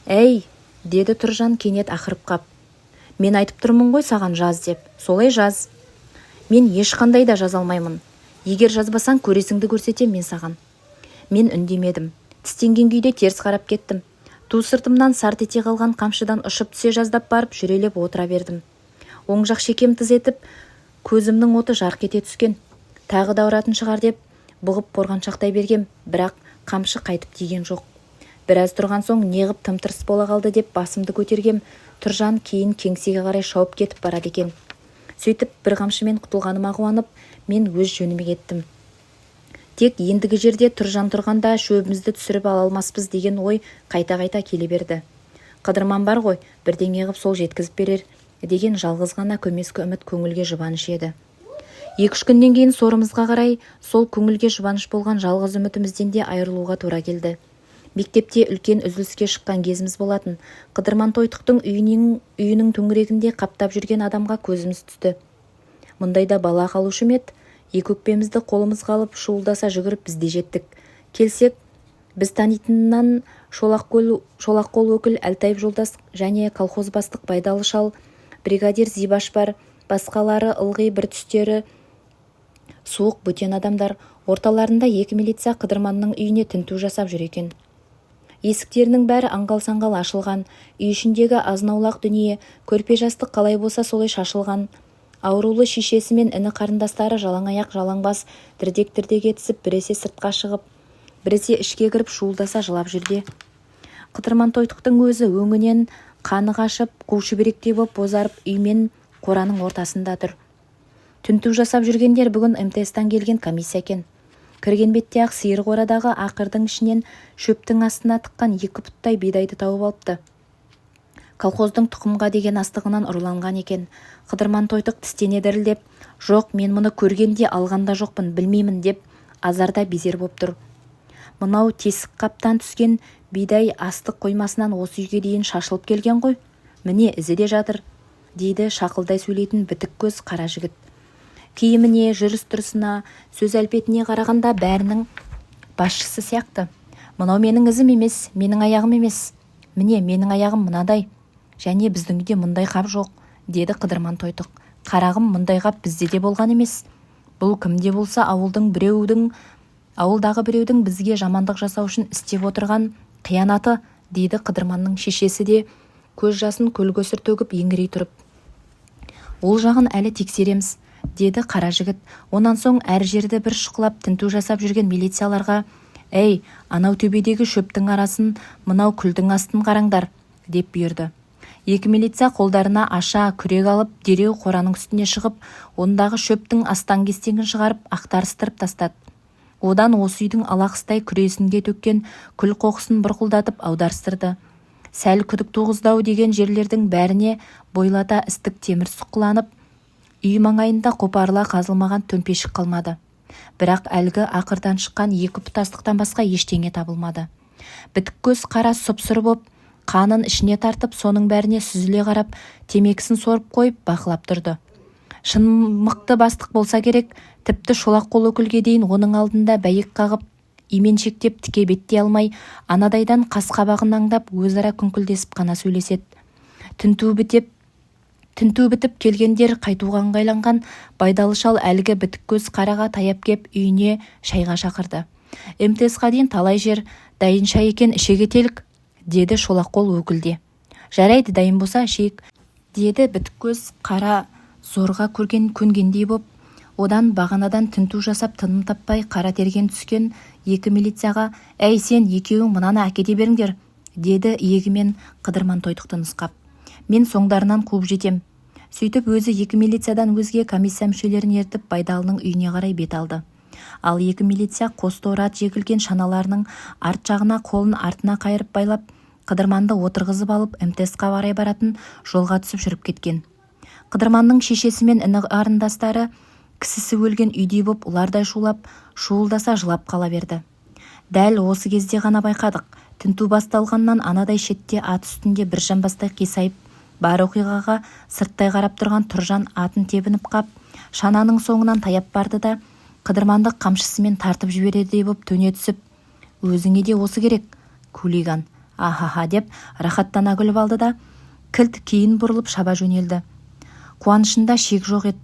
Әй, деді Тұржан кенет ақырып қап. Мен айтып тұрмын ғой саған жаз деп. Солай жаз. Мен ешқандай да жаза алмаймын. Егер жазбасаң көресіңді көрсетем мен саған. Мен үндемедім. Тістенген күйде теріс қарап кеттім. Ту сыртымнан сарт ете қалған қамшыдан ұшып түсе жаздап барып жүрелеп отыра бердім. Оң жақ шекем тыз етіп, көзімнің оты жарқ ете түскен. Тағы да ұратын шығар деп бұғып қорғаншақтай бергем, бірақ қамшы қайтып тиген жоқ. Біраз тұрған соң неғып тым-тырыс бола қалды деп басымды көтергем. Тұржан кейін кеңсеге қарай шауып кетіп барады екен. Сөйтіп бір қамшымен құтылғаныма қуанып, мен өз жөніме кеттім. Тек ендігі жерде Тұржан тұрғанда шөбімізді түсіріп ала алмаспыз деген ой қайта-қайта келе берді. Қыдырман бар ғой, бірдеңе қып сол жеткізіп берер деген жалғыз ғана көмескі үміт көңілге жұбаныш еді. 2-3 күннен кейін сорымызға қарай сол көңілге жұбаныш болған жалғыз үмітімізден де айырылуға тура келді. Мектепте үлкен үзіліске шыққан кезіміз болатын. Қыдырман Тойтықтың үйінің төңірегінде қаптап жүрген адамға көзіміз түсті. Мұндайда бала қалушы ме еді? Екі өкпемізді қолымызға алып шуылдаса жүгіріп біз де жеттік. Келсек, біз танитыннан шолақ қол өкіл Әлтаев жолдас және колхоз бастық Байдалы шал, бригадир Зибаш бар, басқалары ылғи бір түстері суық бөтен адамдар. Орталарында 2 милиция Қыдырманның үйіне тінту жасап жүр екен. Есіктерінің бәрі аңғал-саңғал ашылған, үй ішіндегі азнаулақ дүние, көрпе-жастық қалай болса солай шашылған. Аурулы шешесі мен іні қарындастары жалаңаяқ жалаңбас дірдек-дірдек етісіп, біресе сыртқа шығып, біресе ішке кіріп шуылдаса жылап жүрде. Қыдырман Тойтықтың өзі өңінен қаны қашып, қу шүберектей боп бозарып үй мен қораның ортасында тұр. Тінту жасап жүргендер бүгін МТС-тан келген комиссия екен. Кірген бетте-ақ сиыр қорадағы ақырдың ішінен шөптің астына тыққан 2 пұттай бидайды тауып алыпты. Колхоздың тұқымға деген астығынан ұрланған екен. Қыдырман Тойтық тістене дірілдеп, жоқ, мен мұны көргенде алғанда жоқпын, білмеймін деп азарда безер боп тұр. Мынау тесік қаптан түскен бидай астық қоймасынан осы үйге дейін шашылып келген ғой. Міне ізі де жатыр, дейді шақылдай сөйлейтін бітік көз қара жігіт. Киіміне, жүріс-тұрысына, сөз әлпетіне қарағанда бәрінің басшысы сияқты. Мынау менің ізім емес, менің аяғым емес. Міне, менің аяғым мынадай. Және біздің үйде мұндай қап жоқ, деді Қыдырман Тойтық. Қарағым, мұндай қап бізде де болған емес. Бұл кімде болса ауылдағы біреудің бізге жамандық жасау үшін істеп отырған қиянаты, дейді Қыдырманның шешесі де көз жасын көл-көсір төгіп еңірей тұрып. Ол жағын әлі тексереміз, деді қара жігіт. Онан соң әр жерді бір шұқылап тінту жасап жүрген милицияларға, «Әй, анау төбедегі шөптің арасын, мынау күлдің астын қараңдар», деп бұйырды. Екі милиция қолдарына аша, күрек алып, дереу қораның үстіне шығып, ондағы шөптің астаң-кестеңін шығарып, ақтарыстырып тастады. Одан осы үйдің алақыстай күресінге төккен күл қоқысын бұрқылдатып аударыстырды. Сәл күдік туғыздау деген жерлердің бәріне бойлата істік темір сұққыланып, үй маңайында қопарыла қазылмаған төмпешік қалмады. Бірақ әлгі ақырдан шыққан екі пұтастықтан басқа ештеңе табылмады. Бітік көз қара сұп-сұр боп, қанын ішіне тартып, соның бәріне сүзіле қарап, темекісін сорып қойып бақылап тұрды. Шын мықты бастық болса керек, тіпті шолақ қол өкілге дейін оның алдында бәйек қағып, именшектеп тіке беттей алмай, анадайдан қас-қабағын аңдап, өзара күңкілдесіп қана сөйлеседі. Тінту бітіп келгендер қайтуға ыңғайланған байдалы шал әлгі бітік көз қараға таяп кеп үйіне шайға шақырды. МТС-қа дейін талай жер дайын шай екен, іше кетелік, деді шолақ қол өкілде. Жарайды, дайын болса ішейік, деді бітік көз қара зорға көнгендей боп. Одан бағанадан тінту жасап тыным таппай қара терген түскен екі милицияға, «Әй, сен екеуің мынаны әкете беріңдер», деді иегімен Қыдырман Тойтықты нұсқап. «Мен соңдарынан қуып жетем». Сөйтіп өзі екі милициядан өзге комиссия мүшелерін ертіп байдалының үйіне қарай бет алды. Ал екі милиция қос торат жегілген шаналарының арт жағына қолын артына қайырып байлап, Қыдырманды отырғызып алып МТС-қа қарай баратын жолға түсіп жүріп кеткен. Қыдырманның шешесі мен іні қарындастары кісісі өлген үйдей боп ұлардай шуылдаса жылап қала берді. Дәл осы кезде ғана байқадық. Тінту басталғаннан анадай шетте ат үстінде бір жамбастай қисайып бар оқиғаға сырттай қарап тұрған Тұржан атын тебініп қап, шананың соңынан таяп барды да Қыдырманды қамшысымен тартып жіберердей боп төне түсіп, «Өзіңе де осы керек, хулиган, ахаха», деп рахаттана күліп алды да кілт кейін бұрылып шаба жөнелді. Қуанышында шек жоқ еді.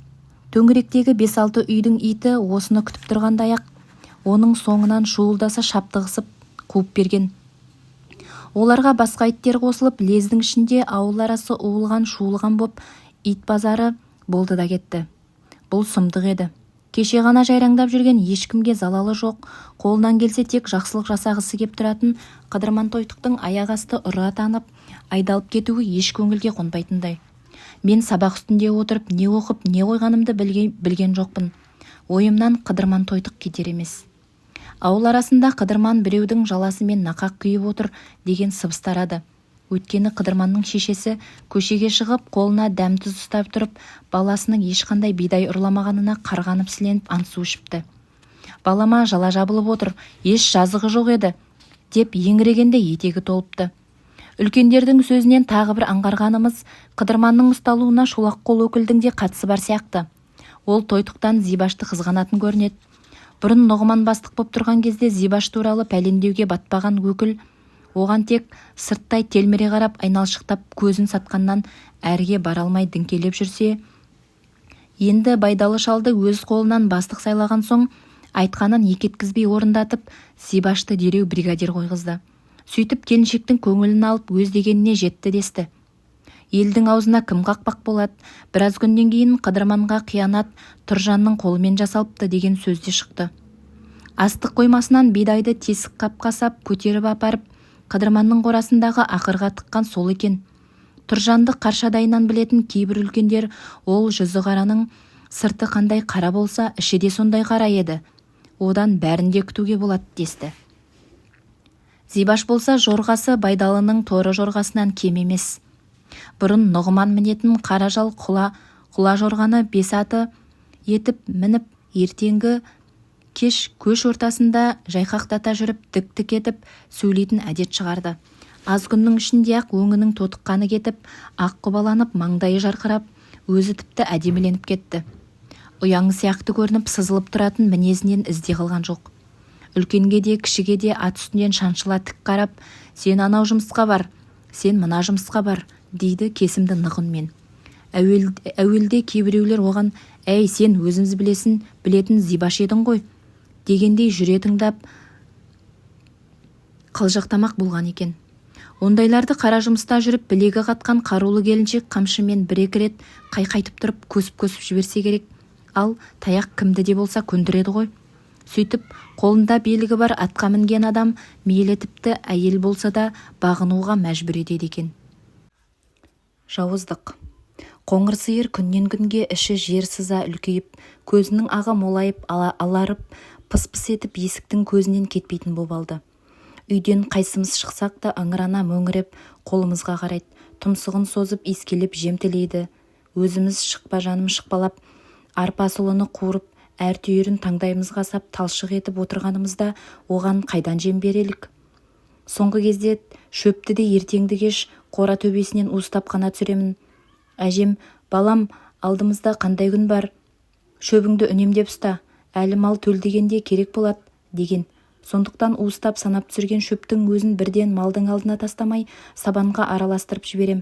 Төңіректегі 5-6 үйдің иті осыны күтіп тұрғандай-ақ оның соңынан шуылдаса шаптығысып қуып берген. Оларға басқа иттер қосылып, лездің ішінде ауыл арасы уылған шуылған боп ит базары болды да кетті. Бұл сұмдық еді. Кеше ғана жайраңдап жүрген, ешкімге залалы жоқ, қолынан келсе тек жақсылық жасағысы кеп тұратын Қыдырман Тойтықтың аяқ асты ұры атанып, айдалып кетуі еш көңілге қонбайтындай. Мен сабақ үстінде отырып, не оқып, не қойғанымды білген жоқпын. Ойымнан Қыдырман Тойтық кетер емес. Ауыл арасында Қыдырман біреудің жаласымен нақақ күйіп отыр деген сыбыс тарады. Өйткені Қыдырманның шешесі көшеге шығып, қолына дәм-тұз ұстап тұрып, баласының ешқандай бидай ұрламағанына қарғанып сіленіп ант-су ішіпті. «Балама жала жабылып отыр, еш жазығы жоқ еді», деп еңірегенде етегі толыпты. Үлкендердің сөзінен тағы бір аңғарғанымыз, Қыдырманның ұсталуына шолақ қол өкілдің де қатысы бар сияқты. Ол Тойтықтан Зибашты қызғанатын көрінеді. Бұрын Нұғыман бастық боп тұрған кезде Зибаш туралы пәлендеуге батпаған өкіл оған тек сырттай телміре қарап айналшықтап көзін сатқаннан әрге бара алмай діңкелеп жүрсе, енді байдалы шалды өз қолынан бастық сайлаған соң айтқанын екі еткізбей орындатып, Зибашты дереу бригадир қойғызды. Сөйтіп келіншектің көңілін алып өз дегеніне жетті десті. Елдің аузына кім қақпақ болады? Біраз күннен кейін Қыдырманға қиянат Тұржанның қолымен жасалыпты деген сөзде шықты. Астық қоймасынан бидайды тесік қапқа сап көтеріп апарып, Қыдырманның қорасындағы ақырға тыққан сол екен. Тұржанды қаршадайынан білетін кейбір үлкендер ол жүзі қараның сырты қандай қара болса, іші де сондай қара еді. Одан бәрін де күтуге болады десті. Зибаш болса жорғасы байдалының торы жорғасынан кем емес. Бұрын Нұғыман мінетін қара жал құла жорғаны 5 аты етіп мініп, ертеңгі кеш көш ортасында жайқақтата жүріп тік-тік етіп сөйлейтін әдет шығарды. Аз күннің ішінде-ақ өңінің тотыққаны кетіп, ақ құбаланып, маңдайы жарқырап, өзі тіпті әдеміленіп кетті. Ұяң сияқты көрініп, сызылып тұратын мінезінен ізде қалған жоқ. Үлкенге де кішіге де ат үстінен шаншыла тік қарап, сен анау жұмысқа бар, сен мына жұмысқа бар, дейді кесімді нық үнмен. Әуелде кейбіреулер оған, әй сен өзіміз білетін зибаш едің ғой, дегендей жүре тыңдап қылжақтамақ болған екен. Ондайларды қара жұмыста жүріп білегі қатқан қарулы келіншек қамшымен бір-екі рет қайқайтып тұрып көсіп-көсіп жіберсе керек, ал таяқ кімді де болса көндіреді ғой. Сөйтіп қолында белгі бар атқа мінген адам мейлі тіпті әйел болса да бағынуға мәжбүр етеді екен. Жауыздық. Қоңыр сиыр күннен күнге іші жер сыза үлкейіп, көзінің ағы молайып аларып, пыс-пыс етіп есіктің көзінен кетпейтін боп алды. Үйден қайсымыз шықсақ та ыңырана мөңіреп, қолымызға қарайды, тұмсығын созып искелеп жем тілейді. Өзіміз шықпа жаным шықпалап, арпа сұлыны қуырып, әр түйірін таңдайымызға сап талшық етіп отырғанымызда оған қайдан жем берелік? Соңғы кезде шөпті де ертеңді кеш қора төбесінен уыстап қана түсіремін. Әжем, балам, алдымызда қандай күн бар? Шөбіңді үнемдеп ұста, әлі мал төлдегенде керек болады, деген. Сондықтан уыстап санап түсірген шөптің өзін бірден малдың алдына тастамай сабанға араластырып жіберем.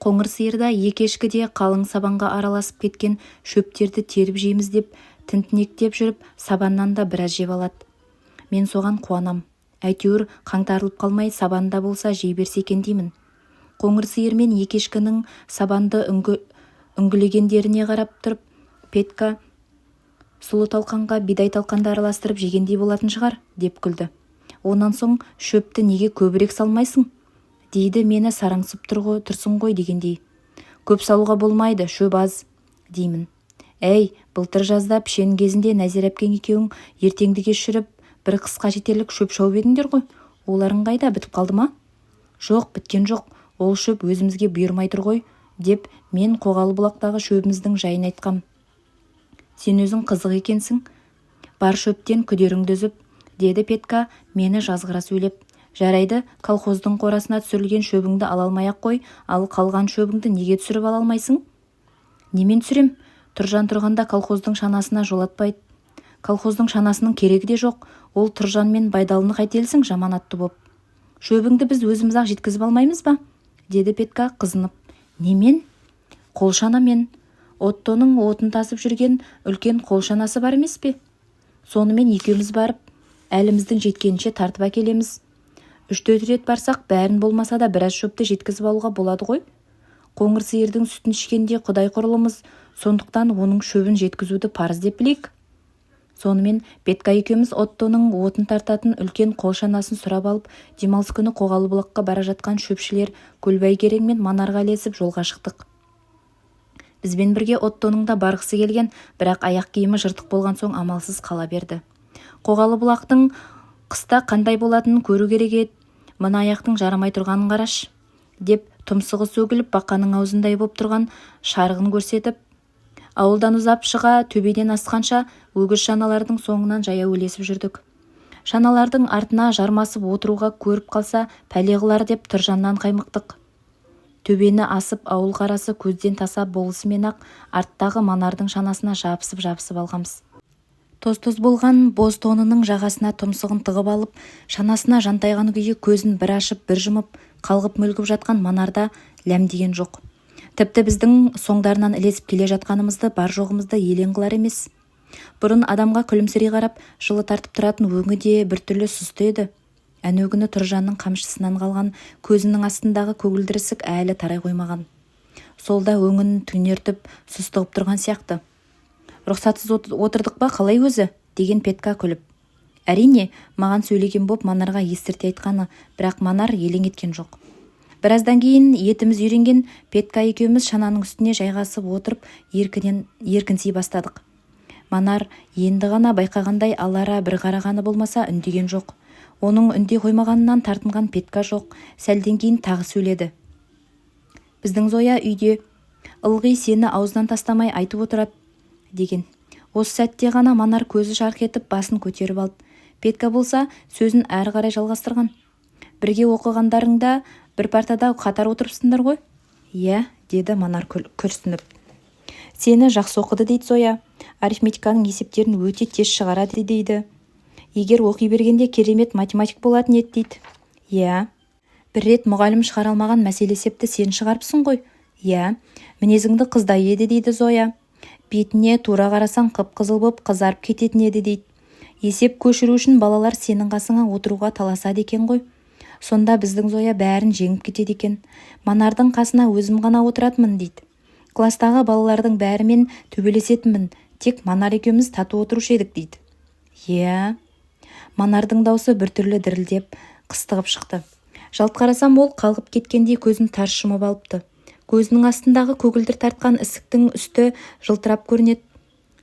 Қоңыр сиырда екешкіде қалың сабанға араласып кеткен шөптерді теріп жейміз деп, тінтінектеп жүріп, сабаннан да біраз жеп алады. Мен соған қуанам. Әйтеуір қаңтарылып қалмай сабанда болса жей берсе екен деймін. Қоңыр сиыр мен екешкінің сабанды үңгілегендеріне қарап тұрып, Петька сұлы талқанға бидай талқанды араластырып жегендей болатын шығар, деп күлді. Онан соң шөпті неге көбірек салмайсың? Дейді, мені сараңсып тұрсың ғой дегендей. Көп салуға болмайды, шөп аз, деймін. Әй, былтыр жазда пішен кезінде Нәзира әпкең екеуің ертеңді кеш жүріп, бір қысқа жетерлік шөп шауып едіңдер ғой. Оларың қайда, бітіп қалды ма? Жоқ, біткен жоқ, ол шөп өзімізге бұйырмай тұр ғой, деп мен Қоғалы бұлақтағы шөбіміздің жайын айтқам. Сен өзің қызық екенсің, бар шөптен күдеріңді үзіп, деді Петька мені жазғыра сөйлеп. Жарайды, колхоздың қорасына түсірілген шөбіңді ала алмай-ақ қой, ал қалған шөбіңді неге түсіріп ала алмайсың? Немен түсірем? Тұржан тұрғанда колхоздың шанасына жолатпайды. Колхоздың шанасының керегі де жоқ, ол Тұржан мен Байдалыны қайтелсің жаман атты боп. Шөбіңді біз өзіміз-ақ жеткізіп алмаймыз ба? Деді Петька қызынып. Немен? Қолшанамен. Оттоның отын тасып жүрген үлкен қолшанасы бар емес пе? Сонымен екеуміз барып, әліміздің жеткенше тартып әкелеміз. 3-4 рет барсақ, бәрін болмаса да біраз шөпті жеткізіп алуға болады ғой. Қоңыр сиырдың сүтін ішкенде құдай құрлымыз, сондықтан оның шөбін жеткізуді парыз деп білейік. Сонымен Петька екеуміз Оттоның отын тартатын үлкен қолшанасын сұрап алып, демалыс күні Қоғалы бұлаққа бара жатқан шөпшілер Көлбайгерең мен Манарға ілесіп жолға шықтық. Бізбен бірге Оттоның да барғысы келген, бірақ аяқ киімі жыртық болған соң амалсыз қала берді. Қоғалы бұлақтың қыста қандай болатынын көру керек еді. Мына аяқтың жарамай тұрғанын қараш, деп тұмсығы сөгіліп бақаның аузындай боп тұрған шарығын көрсетіп, ауылдан ұзап шыға төбеден асқанша өгіз шаналардың соңынан жаяу ілесіп жүрдік. Шаналардың артына жармасып отыруға көріп қалса пәле қылар деп Тұржаннан қаймықтық. Төбені асып ауыл қарасы көзден таса болысымен-ақ арттағы Манардың шанасына жабысып алғамыз. Тоз-тоз болған боз тонының жағасына тұмсығын тығып алып, шанасына жантайған күйі көзін бір ашып бір жұмып, қалғып мүлгіп жатқан Манарда ләм деген жоқ. Тіпті біздің соңдарынан ілесіп келе жатқанымызды бар жоғымызды елең қылар емес. Бұрын адамға күлімсірей қарап, жылы тартып тұратын өңі де біртүрлі сұсты еді. Әнеугүні Тұржанның қамшысынан қалған көзінің астындағы көгілдір ісік әлі тарай қоймаған. Солда өңін түнертіп сұстығып тұрған сияқты. Рұқсатсыз отырдық ба, қалай өзі? Деген Петька күліп. Әрине, маған сөйлеген боп Манарға естірте айтқаны, бірақ Манар елең еткен жоқ. Біраздан кейін етіміз үйренген Петька екеуміз шананың үстіне жайғасып отырып, еркінсей бастадық. Манар енді ғана байқағандай алара бір қарағаны болмаса үндеген жоқ. Оның үндей қоймағанынан тартынған Петька жоқ, сәлден кейін тағы сөйледі. Біздің Зоя үйде, ылғи сені аузынан тастамай айтып отырады, деген. Осы сәтте ғана Манар көзі жарқ етіп басын көтеріп алды. Петька болса сөзін әрі қарай жалғастырған. Бірге оқығандарыңда бір партада қатар отырыпсыңдар ғой? Иә, деді Манар күрсініп. Сені жақсы оқыды дейді Зоя. Арифметиканың есептерін өте тез шығарады дейді. егер оқи бергенде керемет математик болатын еді дейді. Иә. Бір рет мұғалім шығара алмаған мәселе есепті сен шығарыпсың ғой. Иә. Мінезіңді қыздай еді дейді Зоя. Бетіне тура қарасаң қып-қызыл боп қызарып кететін еді дейді. Есеп көшіру үшін балалар сенің қасыңа отыруға таласады екен ғой. Сонда біздің Зоя бәрін жеңіп кетеді екен. Манардың қасына өзім ғана отыратынмын дейді. Кластағы балалардың бәрімен төбелесетінмін, тек Манар екеуміз тату отырушы едік дейді. Иә. Манардың даусы біртүрлі дірілдеп, қыстығып шықты. Жалт қарасам ол қалғып кеткендей көзін тарс жұмып алыпты. Көзінің астындағы көгілдір тартқан ісіктің үсті жылтырап көрінеді.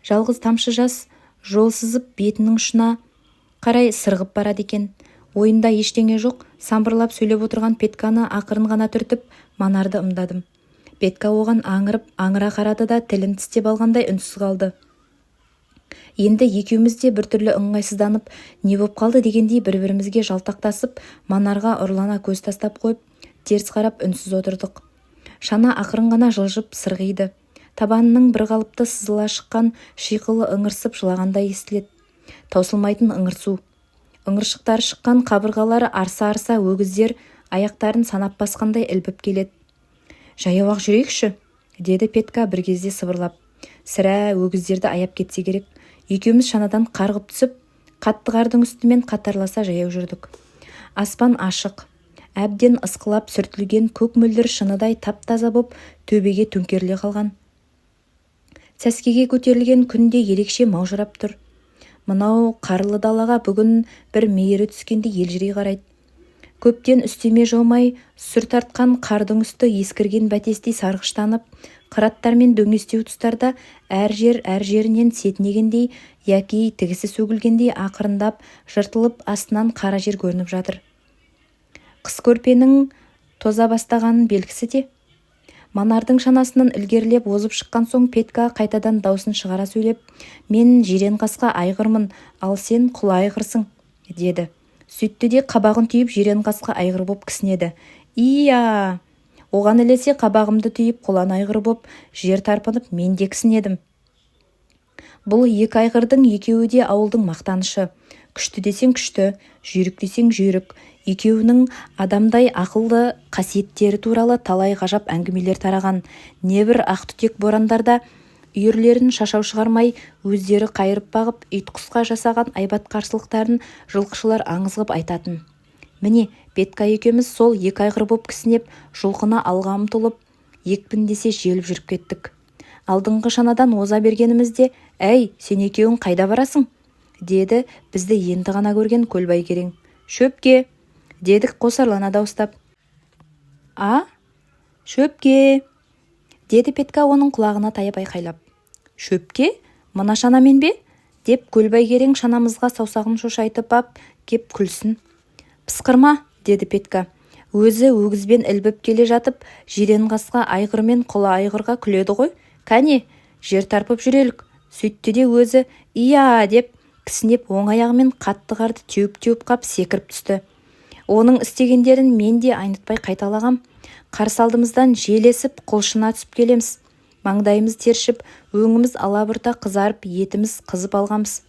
Жалғыз тамшы жас жол сызып бетінің ұшына қарай сырғып барады екен. Ойында ештеңе жоқ, самбырлап сөйлеп отырған Петканы ақырын ғана түртіп, Манарды ымдадым. Петка оған аңыра қарады да тілін тістеп алғандай үнсіз қалды. Енді екеуміз де біртүрлі ыңғайсызданып, не боп қалды дегендей бір-бірімізге жалтақтасып, Манарға ұрлана көз тастап қойып, теріс қарап үнсіз отырдық. Шана ақырын ғана жылжып сырғиды. Табанының бір қалыпты сызыла шыққан шиқылы ыңырсып жылағандай естіледі. Таусылмайтын ыңырсу. Ыңыршықтары шыққан қабырғалары арса-арса өгіздер аяқтарын санап басқандай ілбіп келеді. Жаяу-ақ жүрейікші, деді Петка бір кезде сыбырлап. Сірә өгіздерді аяп кетсе керек. Екеуміз шанадан қарғып түсіп, қатты қардың үстімен қатарласа жаяу жүрдік. Аспан ашық. Әбден ысқылап сүртілген көк мөлдір шыныдай тап-таза боп төбеге төңкеріле қалған. Сәскеге көтерілген күнде ерекше маужырап тұр. Мынау қарлы далаға бүгін бір мейірі түскенде елжірей қарайды. Көптен үстеме жаумай сүр тартқан қардың үсті ескірген бәтестей сарғыштанып, қыраттар мен дөңестеу тұстарда әр жерінен сетінегендей яки тігісі сөгілгендей ақырындап жыртылып астынан қара жер көрініп жатыр. Қыс көрпенің тоза бастағанын белгісі де. Манардың шанасынан ілгерілеп озып шыққан соң Петка қайтадан даусын шығара сөйлеп, мен жирен қасқа айғырмын, ал сен құла айғырсың, деді. Сөйтті де қабағын түйіп жирен қасқа айғыр боп кісінеді. Ия! Оған ілесе қабағымды түйіп құлан айғыр боп жер тарпынып мен де кісінедім. Бұл екі айғырдың екеуі де ауылдың мақтанышы. Күшті десең күшті, жүйрік десең жүйрік. Екеуінің адамдай ақылды қасиеттері туралы талай ғажап әңгімелер тараған. Небір ақтүтек борандарда үйірлерін шашау шығармай, өздері қайырып бағып, ит-құсқа жасаған айбат қарсылықтарын жылқышылар аңыз ғып айтатын. Міне, Петка екеуміз сол екі айғыр боп кісінеп, жұлқына алға ұмтылып, екпіндесе желіп жүріп кеттік. Алдыңғы шанадан оза бергенімізде, әй, сен екеуің қайда барасың? Деді бізді енді ғана көрген Көлбай керең. Шөпке, дедік қосарлана дауыстап. А? Шөпке, деді Петка оның құлағына таяп айқайлап. Шөпке? Мына шанамен бе? Деп Көлбай керең шанамызға саусағын шошайтып ап, кеп күлсін. Пысқырма, деді Петка. Өзі өгізбен ілбіп келе жатып, жирен қасқа айғыр мен құла айғырға күледі ғой. Кәне, жер тарпып жүрелік. Сөйтті де өзі, ия деп, кісінеп оң аяғымен қатты қарды теуіп қап секіріп түсті. Оның істегендерін мен де айнытпай қайталағам. Қарсы алдымыздан желесіп құлшына түсіп келеміз. Маңдайымыз тершіп, өңіміз алабұрта қызарып, етіміз қызып алғамыз.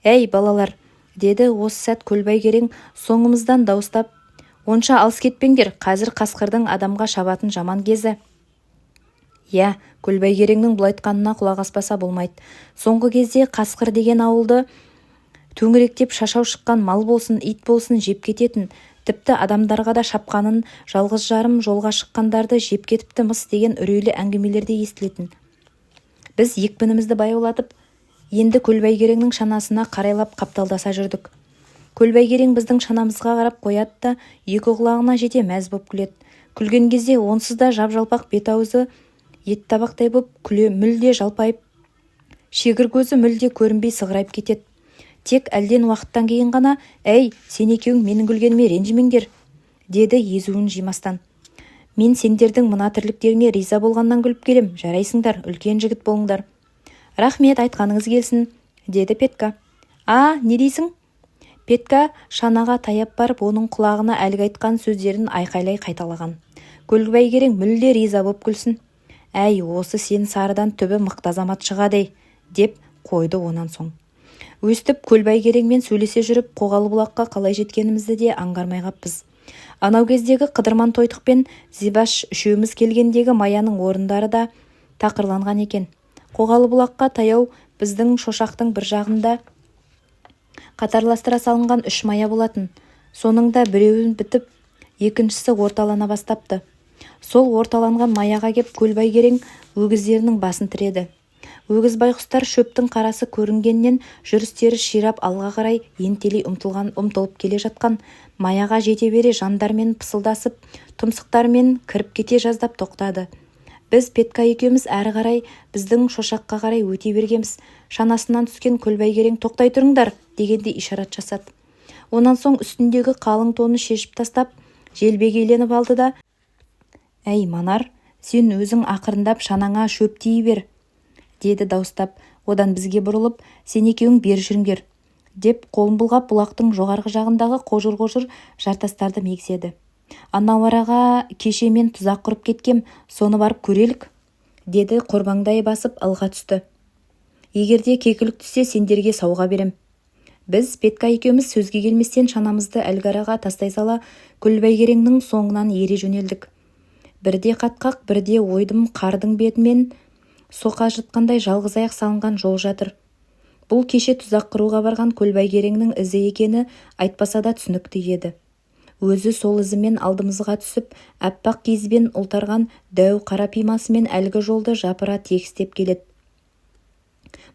Әй, балалар, деді осы сәт Көлбай керең соңымыздан дауыстап. Онша алыс кетпеңдер, қазір қасқырдың адамға шабатын жаман кезі. Иә, Көлбай кереңнің бұл айтқанына құлақ аспаса болмайды. Соңғы кезде қасқыр деген ауылды төңіректеп шашау шыққан мал болсын, ит болсын жеп кететін. Тіпті адамдарға да шапқанын, жалғыз жарым жолға шыққандарды жеп кетіпті мыс деген үрейлі әңгімелерде естілетін. Біз екпінімізді баяулатып, енді Көлбай кереңнің шанасына қарайлап қапталдаса жүрдік. Көлбай керең біздің шанамызға қарап қояды да, екі құлағына жете мәз боп күледі. Күлген кезде онсыз да жап-жалпақ бет-аузы ет табақтай боп күле мүлде жалпайып, шегір көзі мүлде көрінбей сығырайып кетеді. Тек әлден уақыттан кейін ғана, әй, сен екеуің менің күлгеніме ренжімеңдер, деді езуін жимастан. Мен сендердің мына тірліктеріңе риза болғаннан күліп келем, жарайсыңдар, үлкен жігіт болыңдар. Рахмет, айтқаныңыз келсін, деді Петка. А, не дейсің? Петка шанаға таяп барып, оның құлағына әлгі айтқан сөздерін айқайлай қайталаған. Көлбай керең мүлде риза боп күлсін. Әй, осы сен сарыдан түбі мықты азамат шығады, деп қойды онан соң. Өстіп Көлбай кереңмен сөйлесе жүріп Қоғалы бұлаққа қалай жеткенімізді де аңғармай қаппыз. Анау кездегі Қыдырман Тойтық пен Зибаш үшеуміз келгендегі Маяның орындары да тақырланған екен. Қоғалы бұлаққа таяу біздің шошақтың бір жағында қатарластыра салынған 3 мая болатын. Соның да біреуін бітіп, екіншісі орталана бастапты. Сол орталанған маяға кеп Көлбай керең өгіздерінің басын тіреді. Өгіз байқұстар шөптің қарасы көрінгеннен жүрістері ширап алға қарай ентелей ұмтылып келе жатқан маяға жете бере жандармен пысылдасып, тұмсықтармен кіріп кете жаздап тоқтады. Біз Петка екеуміз әрі қарай біздің шошаққа қарай өте бергеміз. Шанасынан түскен Көлбай керең тоқтай тұрыңдар дегенде ишарат жасады. Онан соң үстіндегі қалың тоны шешіп тастап, желбегейленіп алды да: «Әй Манар, сен өзің ақырындап шанаңа шөп тиі бер», деді дауыстап. Одан бізге бұрылып: «Сен екеуің бер жүріңдер», деп қолын бұлғап бұлақтың жоғарғы жағындағы қожыр-қожыр жартастарды мегзеді. «Анау араға кеше мен тұзақ құрып кеткем, соны барып көрелік», деді қорбаңдай басып алға түсті. «Егерде кекілік түссе сендерге сауға берем». Біз Петка екеуміз сөзге келместен шанамызды әлгі араға тастай сала Көлбай кереңнің соңынан ере жөнелдік. Бірде қатқақ, бірде ойдым қардың бетімен соқа жатқандай жалғыз аяқ салынған жол жатыр. Бұл кеше тұзақ құруға барған Көлбай кереңнің ізі екені айтпаса да түсінікті еді. Өзі сол ізімен алдымызға түсіп, аппақ киізбен ұлтарған дәу қара пимасымен әлгі жолды жапыра тегістеп келеді.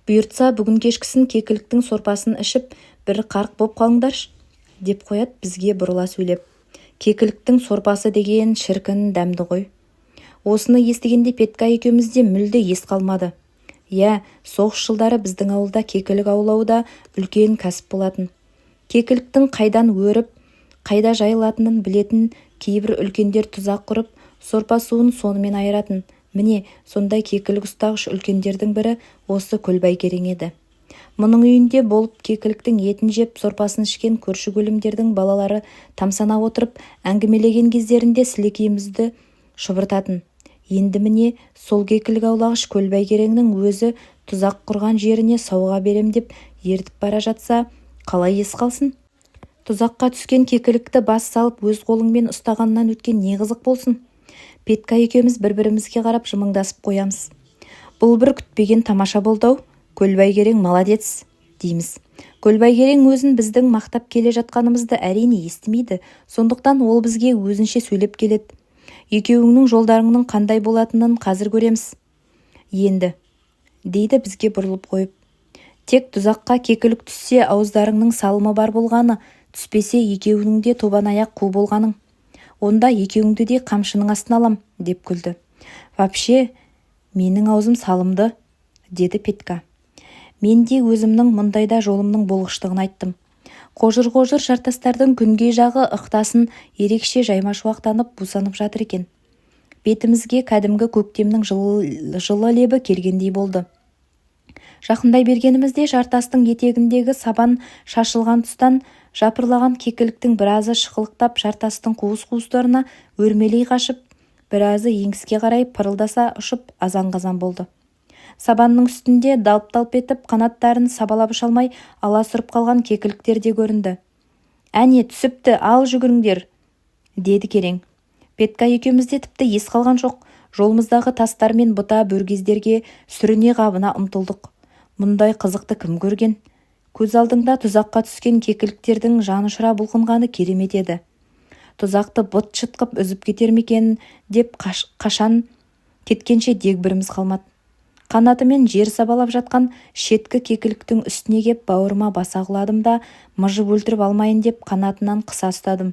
«Бұйыртса бүгін кешкісін кекіліктің сорпасын ішіп, бір қарқ боп қалыңдаршы», деп қояды бізге бұрыла сөйлеп. Кекіліктің сорпасы деген шіркін дәмді ғой. Осыны естігенде Петка екеумізде мүлде ес қалмады. Иә, соғыс жылдары біздің ауылда кекілік аулау да үлкен кәсіп болатын. Кекіліктің қайдан өріп, қайда жайылатынын білетін кейбір үлкендер тұзақ құрып, сорпа суын сонымен айыратын. Міне, сондай кекілік ұстағыш үлкендердің бірі осы Көлбай керең еді. Мұның үйінде болып кекіліктің етін жеп сорпасын ішкен көрші көлемдердің балалары тамсана отырып әңгімелеген кездерінде сілекейімізді шұбыртатын. Енді міне сол кекілік аулағыш Көлбай кереңнің өзі тұзақ құрған жеріне сауға берем деп ертіп бара жатса, қалай ес қалсын? Тұзаққа түскен кекілікті бас салып өз қолыңмен ұстағаннан өткен не қызық болсын? Петка екеуміз бір-бірімізге қарап жымыңдасып қоямыз. Бұл бір күтпеген тамаша болды-ау, Көлбай керең молодец, дейміз. Көлбай керең өзін біздің мақтап келе жатқанымызды әрине естімейді, сондықтан ол бізге өзінше сөйлеп келеді. «Екеуіңнің жолдарыңның қандай болатынын қазір көреміз енді», дейді бізге бұрылып қойып. «Тек тұзаққа кекілік түссе ауыздарыңның салымы бар болғаны, түспесе екеуіңнің де тобан аяқ қу болғаның. Онда екеуіңді де қамшының астына алам», деп күлді. «Вообще, менің аузым салымды», деді Петка. Мен де өзімнің мұндайда жолымның болғыштығын айттым. Қожыр-қожыр жартастардың күнгей жағы ықтасын ерекше жаймашуақтанып бусанып жатыр екен. Бетімізге кәдімгі көктемнің жылы лебі келгендей болды. Жақындай бергенімізде жартастың етегіндегі сабан шашылған тұстан жапырлаған кекіліктің біразы шықылықтап жартастың қуыс-қуыстарына өрмелей қашып, біразы еңіске қарай пырылдаса ұшып азан-қазан болды. Сабанның үстінде далп-далп етіп қанаттарын сабалап ұша алмай аласұрып қалған кекіліктер де көрінді. «Әне түсіпті, ал жүгіріңдер», деді керең. Петка екеумізде тіпті ес қалған жоқ. Жолымыздағы тастар мен бұта бөргездерге сүріне қабына ұмтылдық. Мұндай қызықты кім көрген? Көз алдыңда тұзаққа түскен кекіліктердің жанұшыра бұлқынғаны керемет еді. Тұзақты бұт шытқып үзіп кетер ме екен деп қашан кеткенше дегбіріміз қалмады. Қанатымен жер сабалап жатқан шеткі кекіліктің үстіне кеп бауырыма баса құладым да мыжып өлтіріп алмайын деп қанатынан қыса ұстадым.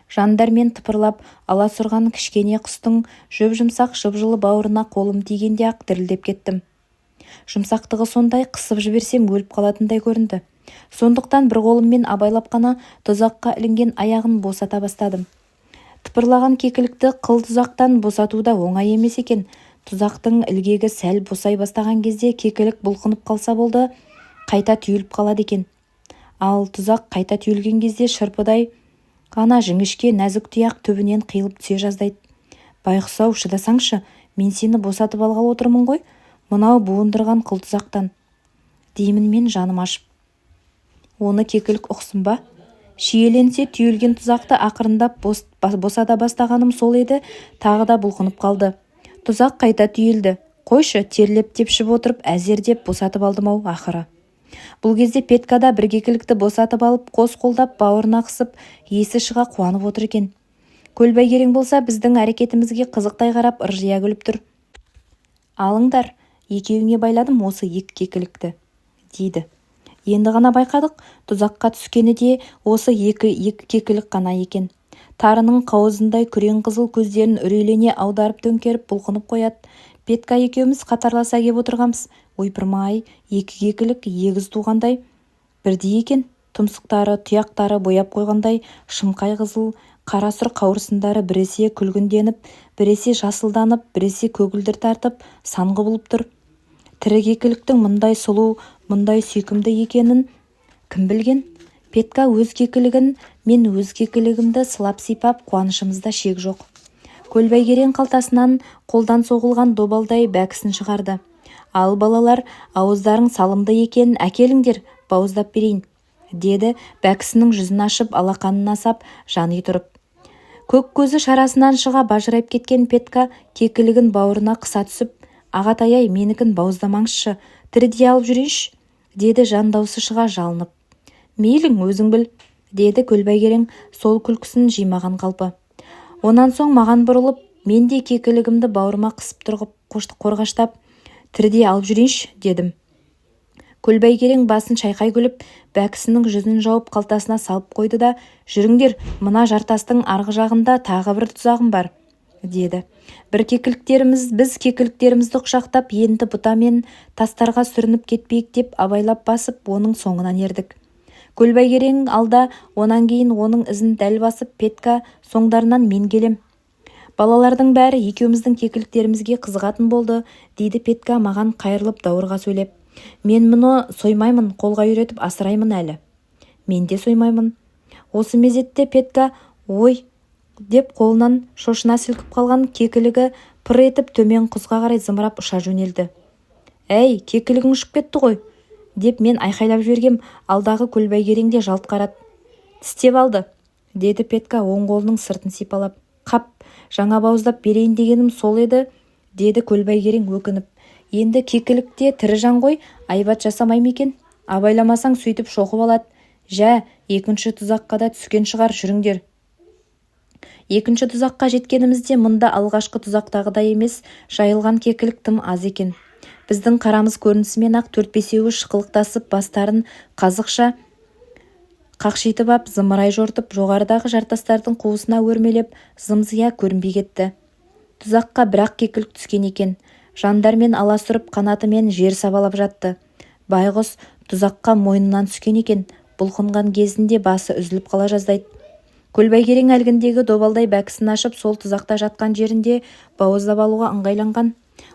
Жандармен тыпырлап аласұрған кішкене құстың жүп-жұмсақ жып-жылы бауырына қолым тигенде-ақ дірілдеп кеттім. Жұмсақтығы сондай, қысып жіберсем өліп қалатындай көрінді. Сондықтан бір қолыммен абайлап қана тұзаққа ілінген аяғын босата бастадым. Тыпырлаған кекілікті қыл тұзақтан босату да оңай емес екен. Тұзақтың ілгегі сәл босай бастаған кезде кекілік бұлқынып қалса болды, қайта түйіліп қалады екен. Ал тұзақ қайта түйілген кезде шырпыдай ғана жіңішке нәзік тұяқ түбінен қиылып түсе жаздайды. «Байқұс-ау, шыдасаңшы, мен сені босатып алғалы отырмын ғой, мынау буындырған қыл тұзақтан», деймін мен жаным ашып. Оны кекілік ұқсын ба? Шиеленсе түйілген тұзақты ақырындап босата бастағаным сол еді, тағы да бұлқынып қалды. Тұзақ қайта түйілді. Қойшы, терлеп тепшіп отырып әзердеп босатып алдым-ау ақыры. Бұл кезде Петька да бір кекілікті босатып алып, қос қолдап бауырына қысып, есі шыға қуанып отыр екен. Көлбай керең болса біздің әрекетімізге қызықтай қарап ыржия күліп тұр. Алыңдар, екеуіңе байладым осы екі кекілікті, дейді. Енді ғана байқадық, тұзаққа түскені де осы екі кекілік қана екен. Тарының қауызындай күрең қызыл көздерін үрейлене аударып төңкеріп бұлқынып қояды. Петька екеуміз қатарласа кеп отырғамыз. Ойпырмай, екі кекілік егіз туғандай бірдей екен. Тұмсықтары, тұяқтары бояп қойғандай шымқай қызыл, қара сұр қауырсындары біресе күлгінденіп, біресе жасылданып, біресе көгілдір тартып, сан құбылып тұр. Тірі кекіліктің мұндай сұлу, мұндай сүйкімді екенін кім білген? Петька өз кекілігін, мен өз кекілігімді сылап-сипап қуанышымызда шек жоқ. Көлбай керең қалтасынан қолдан соғылған добалдай бәкісін шығарды. Ал балалар, ауыздарың салымды екен, әкеліңдер, бауыздап берейін, деді бәкісінің жүзін ашып алақанына сап жаны тұрып. Көк көзі шарасынан шыға бажырайып кеткен Петька кекілігін бауырына қыса түсіп, ағатай-ай, менікін бауыздамаңызшы, тірідей алып жүрейінші, деді жан даусы шыға жалынып. Мейлің, өзің біл, деді Көлбай керең сол күлкісін жимаған қалпы. Онан соң маған бұрылып, мен де кекілігімді бауырыма қысып тұрғып, қорғаштап, тірідей алып жүрейінші, дедім. Көлбай керең басын шайқай күліп, бәкісінің жүзін жауып қалтасына салып қойды да, жүріңдер, мына жартастың арғы жағында тағы бір тұзағым бар, деді. Біз кекіліктерімізді құшақтап, енді бұта мен тастарға сүрініп кетпейік деп абайлап басып, оның соңынан ердік. Көлбай керең алда, онан кейін оның ізін дәл басып, Петька соңдарынан мен келем. Балалардың бәрі екеуміздің кекіліктерімізге қызығатын болды, дейді Петька маған қайырылып даурыға сөйлеп. Мен мұны соймаймын, қолға үйретіп асыраймын әлі. Мен де соймаймын. Осы мезетте Петька, ой, деп қолынан шошына сілкіп қалған кекілігі пыр етіп төмен құзға қарай зымырап ұша жөнелді. Әй, кекілігің ұшып кетті ғой, деп мен айқайлап жібергем, алдағы Көлбай керең де жалт қарады. Тістеп алды, деді Петька оң қолының сыртын сипалап. Қап, жаңа бауыздап берейін дегенім сол еді, деді Көлбай керең өкініп. Енді кекілікте тірі жан ғой, айбат жасамай ма екен? Абайламасаң сөйтіп шоқып алады. Жә, екінші тұзаққа да түскен шығар, жүріңдер. Екінші тұзаққа жеткенімізде мұнда алғашқы тұзақтағыдай емес, жайылған кекілік тым аз екен. Біздің қарамыз көрінісімен ақ 4-5-еуі шықылықтасып, бастарын қазықша қақшитып ап, зымырай жортып, жоғарыдағы жартастардың қуысына өрмелеп, зымзия көрінбей кетті. Тұзаққа бір-ақ кекілік түскен екен. Жандармен аласұрып, қанатымен жер сабалап жатты. Байғұс тұзаққа мойнынан түскен екен. Бұлқынған кезінде басы үзіліп қала жаздайды. Көлбай керең әлгіндегі добалдай бәкісін ашып, сол тұзақта жатқан жерінде бауыздап алуға ыңғайланған.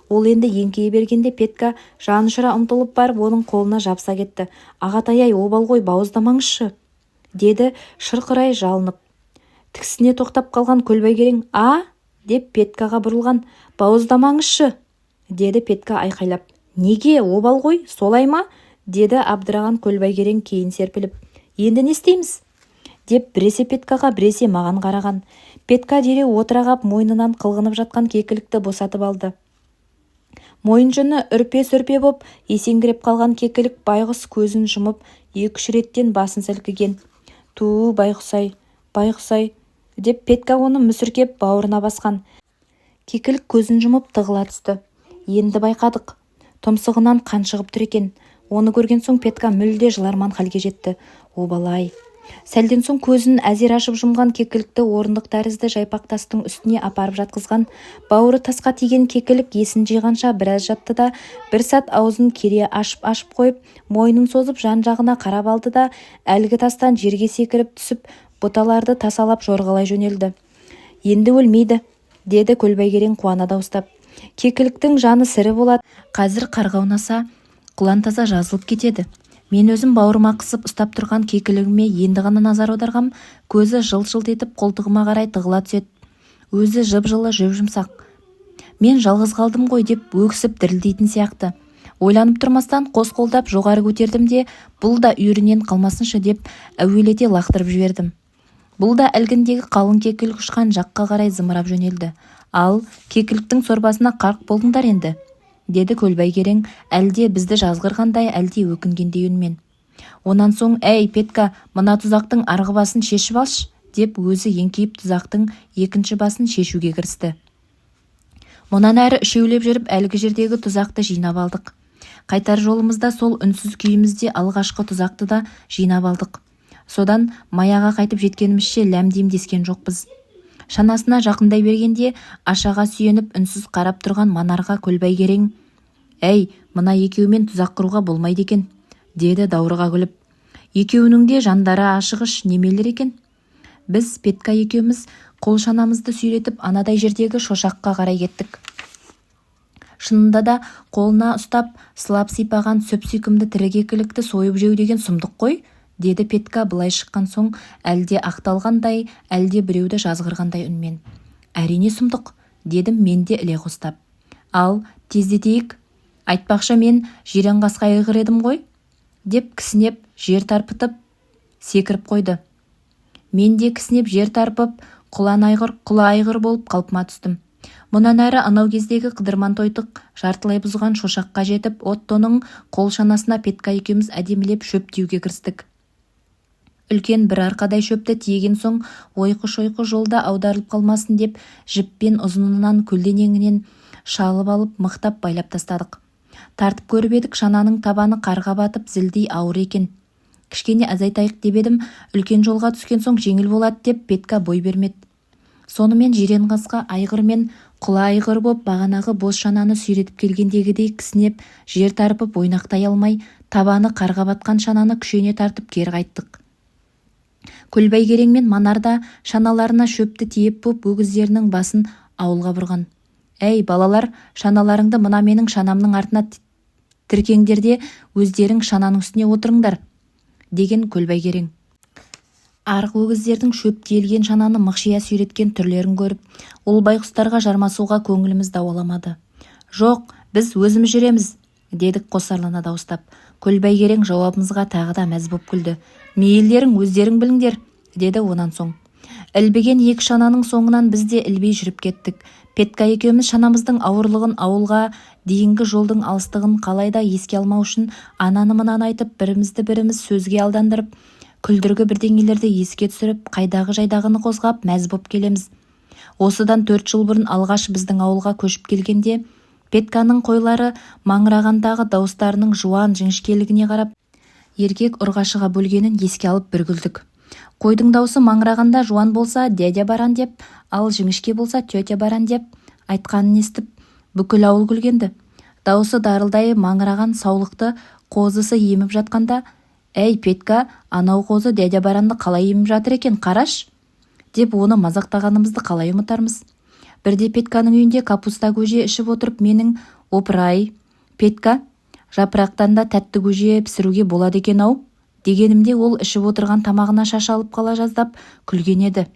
Ол енді еңкейе бергенде Петька жанұшыра ұмтылып барып, оның қолына жабыса кетті. Ағатай-ай, обал ғой, бауыздамаңызшы, деді шырқырай жалынып. Тікісіне тоқтап қалған Көлбай керең, деп Петькаға бұрылған. Бауыздамаңызшы, деді Петька айқайлап. Неге, обал ғой, солай ма? Деді абдыраған Көлбай керең кейін серпіліп. Енді не істейміз? Деп біресе Петькаға, біресе маған қараған. Петька дереу отырағап мойнынан қылғынып жатқан кекілікті босатып алды. Мойын жүні үрпе-сүрпе боп есеңгіреп қалған кекілік байғұс көзін жұмып, 2-3 реттен басын сілкіген. Ту, байғұсай, байғұсай, деп Петька оны мүсіркеп бауырына басқан. Кекілік көзін жұмып тығыла түсті. Енді байқадық. Тұмсығынан қан шығып тұр екен. Оны көрген соң Петька мүлде жыларман халге жетті. Обалай. Сәлден соң көзін әзер ашып жұмған кекілікті орындық тәрізді жайпақ тастың үстіне апарып жатқызған. Бауыры тасқа тиген кекілік есін жиғанша біраз жатты да, бір сәт аузын кере ашып қойып, мойнын созып жан-жағына қарап алды да, әлгі тастан жерге секіріп түсіп, бұталарды тасалап жорғалай жөнелді. Енді өлмейді, деді Көлбай керең қуана дауыстап. Кекіліктің жаны сірі болады. Қазір қарға аунаса, құлантаза жазылып кетеді. Мен өзім бауырыма қысып ұстап тұрған кекілігіме енді ғана назар аударғам, көзі жылт-жылт етіп қолтығыма қарай тығыла түседі. Өзі жып-жылы, жүп-жұмсақ. Мен жалғыз қалдым ғой деп өксіп дірілдейтін сияқты. Ойланып тұрмастан қос қолдап жоғары көтердім де бұл да үйірінен қалмасыншы деп әуелете лақтырып жібердім. Бұл да әлгіндегі қалың кекілік ұшқан жаққа қарай зымырап жөнелді. Ал кекіліктің сорпасына қарқ болдыңдар енді, деді Көлбай Керең әлде бізді жазғырғандай, әлде өкінгендей үнмен. Онан соң, әй Петка, мына тұзақтың арғы басын шешіп алшы, деп өзі еңкейіп тұзақтың екінші басын шешуге кірісті. Мұнан әрі үшеулеп жүріп әлгі жердегі тұзақты жинап алдық. Қайтар жолымызда сол үнсіз күйімізде алғашқы тұзақты да жинап алдық. Содан маяға қайтып жеткенімізше ләмдем дескен жоқпыз. Шанасына жақындай бергенде ашаға сүйеніп үнсіз қарап тұрған Манарға Көлбай Керең: «Әй, мына екеуімен тұзақ құруға болмайды екен», деді даурыға күліп. «Екеуінің де жандары ашығыш немелер екен». Біз Петка екеуміз қол шанамызды сүйретіп анадай жердегі шошаққа қарай кеттік. Шынында да қолына ұстап сылап сипаған сөп-сүйкімді тірі кекілікті сойып жеу деген сұмдық қой, деді Петка былай шыққан соң әлде ақталғандай, әлде біреуді жазғырғандай үнмен. «Әрине сұмдық», дедім мен де іле қостап. «Ал тездетейік. Айтпақша мен жирен қасқа айғыр едім ғой», деп кісінеп жер тарпытып секіріп қойды. Мен де кісінеп жер тарпып құлан айғыр, құла айғыр болып қалпыма түстім. Мұнан әрі анау кездегі қыдырман тойтық жартылай бұзған шошаққа жетіп, Оттоның қол шанасына Петка екеуміз әдемілеп шөп тиюге кірістік. Үлкен бір арқадай шөпті тиеген соң ойқы-шойқы жолда аударылып қалмасын деп жіппен ұзынынан көлденеңінен шалып алып мықтап байлап тастадық. Тартып көріп едік, шананың табаны қарға батып зілдей ауыр екен. Кішкене азайтайық деп едім, үлкен жолға түскен соң жеңіл болады деп Петка бой бермеді. Сонымен жирен қасқа айғыр мен құла айғыр боп бағанағы бос шананы сүйретіп келгендегідей кісінеп жер тарпып ойнақтай алмай, табаны қарға батқан шананы күшене тартып кері қайттық. Көлбай Керең мен Манар да шаналарына шөпті тиеп боп өгіздерінің басын ауылға бұрған. «Әй балалар, шаналарыңды мына менің шанамның артына тіркеңдер де өздерің шананың үстіне отырыңдар», деген Көлбай Керең. Арғы өгіздердің шөп тиелген шананы мықшия сүйреткен түрлерін көріп, ол байқұстарға жармасуға көңіліміз дауаламады. «Жоқ, біз өзіміз жүреміз», дедік қосарлана дауыстап. Көлбай Керең жауабымызға тағы да мәз боп күлді. «Мейілдерің өздерің біліңдер», деді. Онан соң ілбіген екі шананың соңынан біз де ілбей жүріп кеттік. Петка екеуміз шанамыздың ауырлығын, ауылға дейінгі жолдың алыстығын қалайда еске алмау үшін ананы-мынаны айтып, бірімізді біріміз сөзге алдандырып, күлдіргі бірдеңелерді еске түсіріп, қайдағы-жайдағыны қозғап мәз боп келеміз. Осыдан 4 жыл бұрын алғаш біздің ауылға көшіп келгенде Петканың қойлары маңырағандағы дауыстарының жуан жіңішкелігіне қарап еркек ұрғашыға бөлгенін еске алып бір күлдік. Қойдың даусы маңырағанда жуан болса дядя баран деп, ал жіңішке болса тетя баран деп айтқанын естіп бүкіл ауыл күлгенді. Даусы дарылдай маңыраған саулықты қозысы еміп жатқанда: «Әй Петка, анау қозы дядя баранды қалай еміп жатыр екен, қараш», деп оны мазақтағанымызды қалай ұмытармыз. Бірде Петканың үйінде капуста көже ішіп отырып менің: «Опыр-ай, Петка, жапырақтан да тәтті көже пісіруге болады екен-ау», дегенімде ол ішіп отырған тамағына шаш алып қала жаздап күлген еді.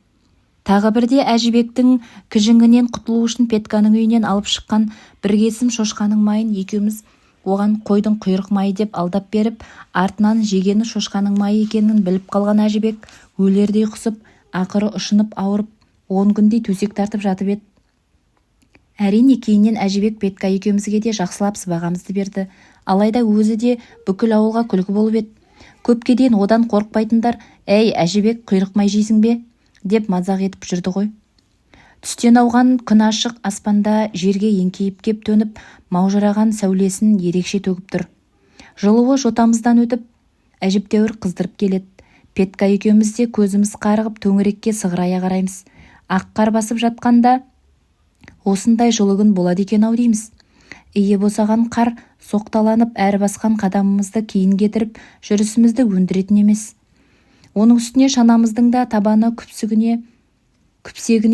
Тағы бірде Әжібектің кіжіңінен құтылу үшін Петканың үйінен алып шыққан бір кесім шошқаның майын екеуміз оған қойдың құйрық майы деп алдап беріп, артынан жегені шошқаның майы екенін біліп қалған Әжібек өлердей құсып, ақыры ұшынып ауырып 10 күндей төсек тартып жатып еді. Әрине кейіннен Әжібек Петка екеумізге де жақсылап сыбағамызды берді. Алайда өзі де бүкіл ауылға күлкі болып еді. Көпке дейін одан қорықпайтындар: «Әй Әжібек, құйрық май жейсің бе?» деп мазақ етіп жүрді ғой. Түстен ауған күн ашық аспанда жерге еңкейіп кеп төніп, маужыраған сәулесін ерекше төгіп тұр. Жылуы жотамыздан өтіп, әжептәуір қыздырып келеді. Петка екеуміз де көзіміз қарығып төңірекке сығырая қараймыз. Ақ қар басып жатқанда осындай жылы күн болады екен-ау дейміз. Ие босаған қар соқталанып әр басқан қадамымызды кейін кетіріп, жүрісімізді өндіретін емес. Оның үстіне шанамыздың да табаны күпсегіне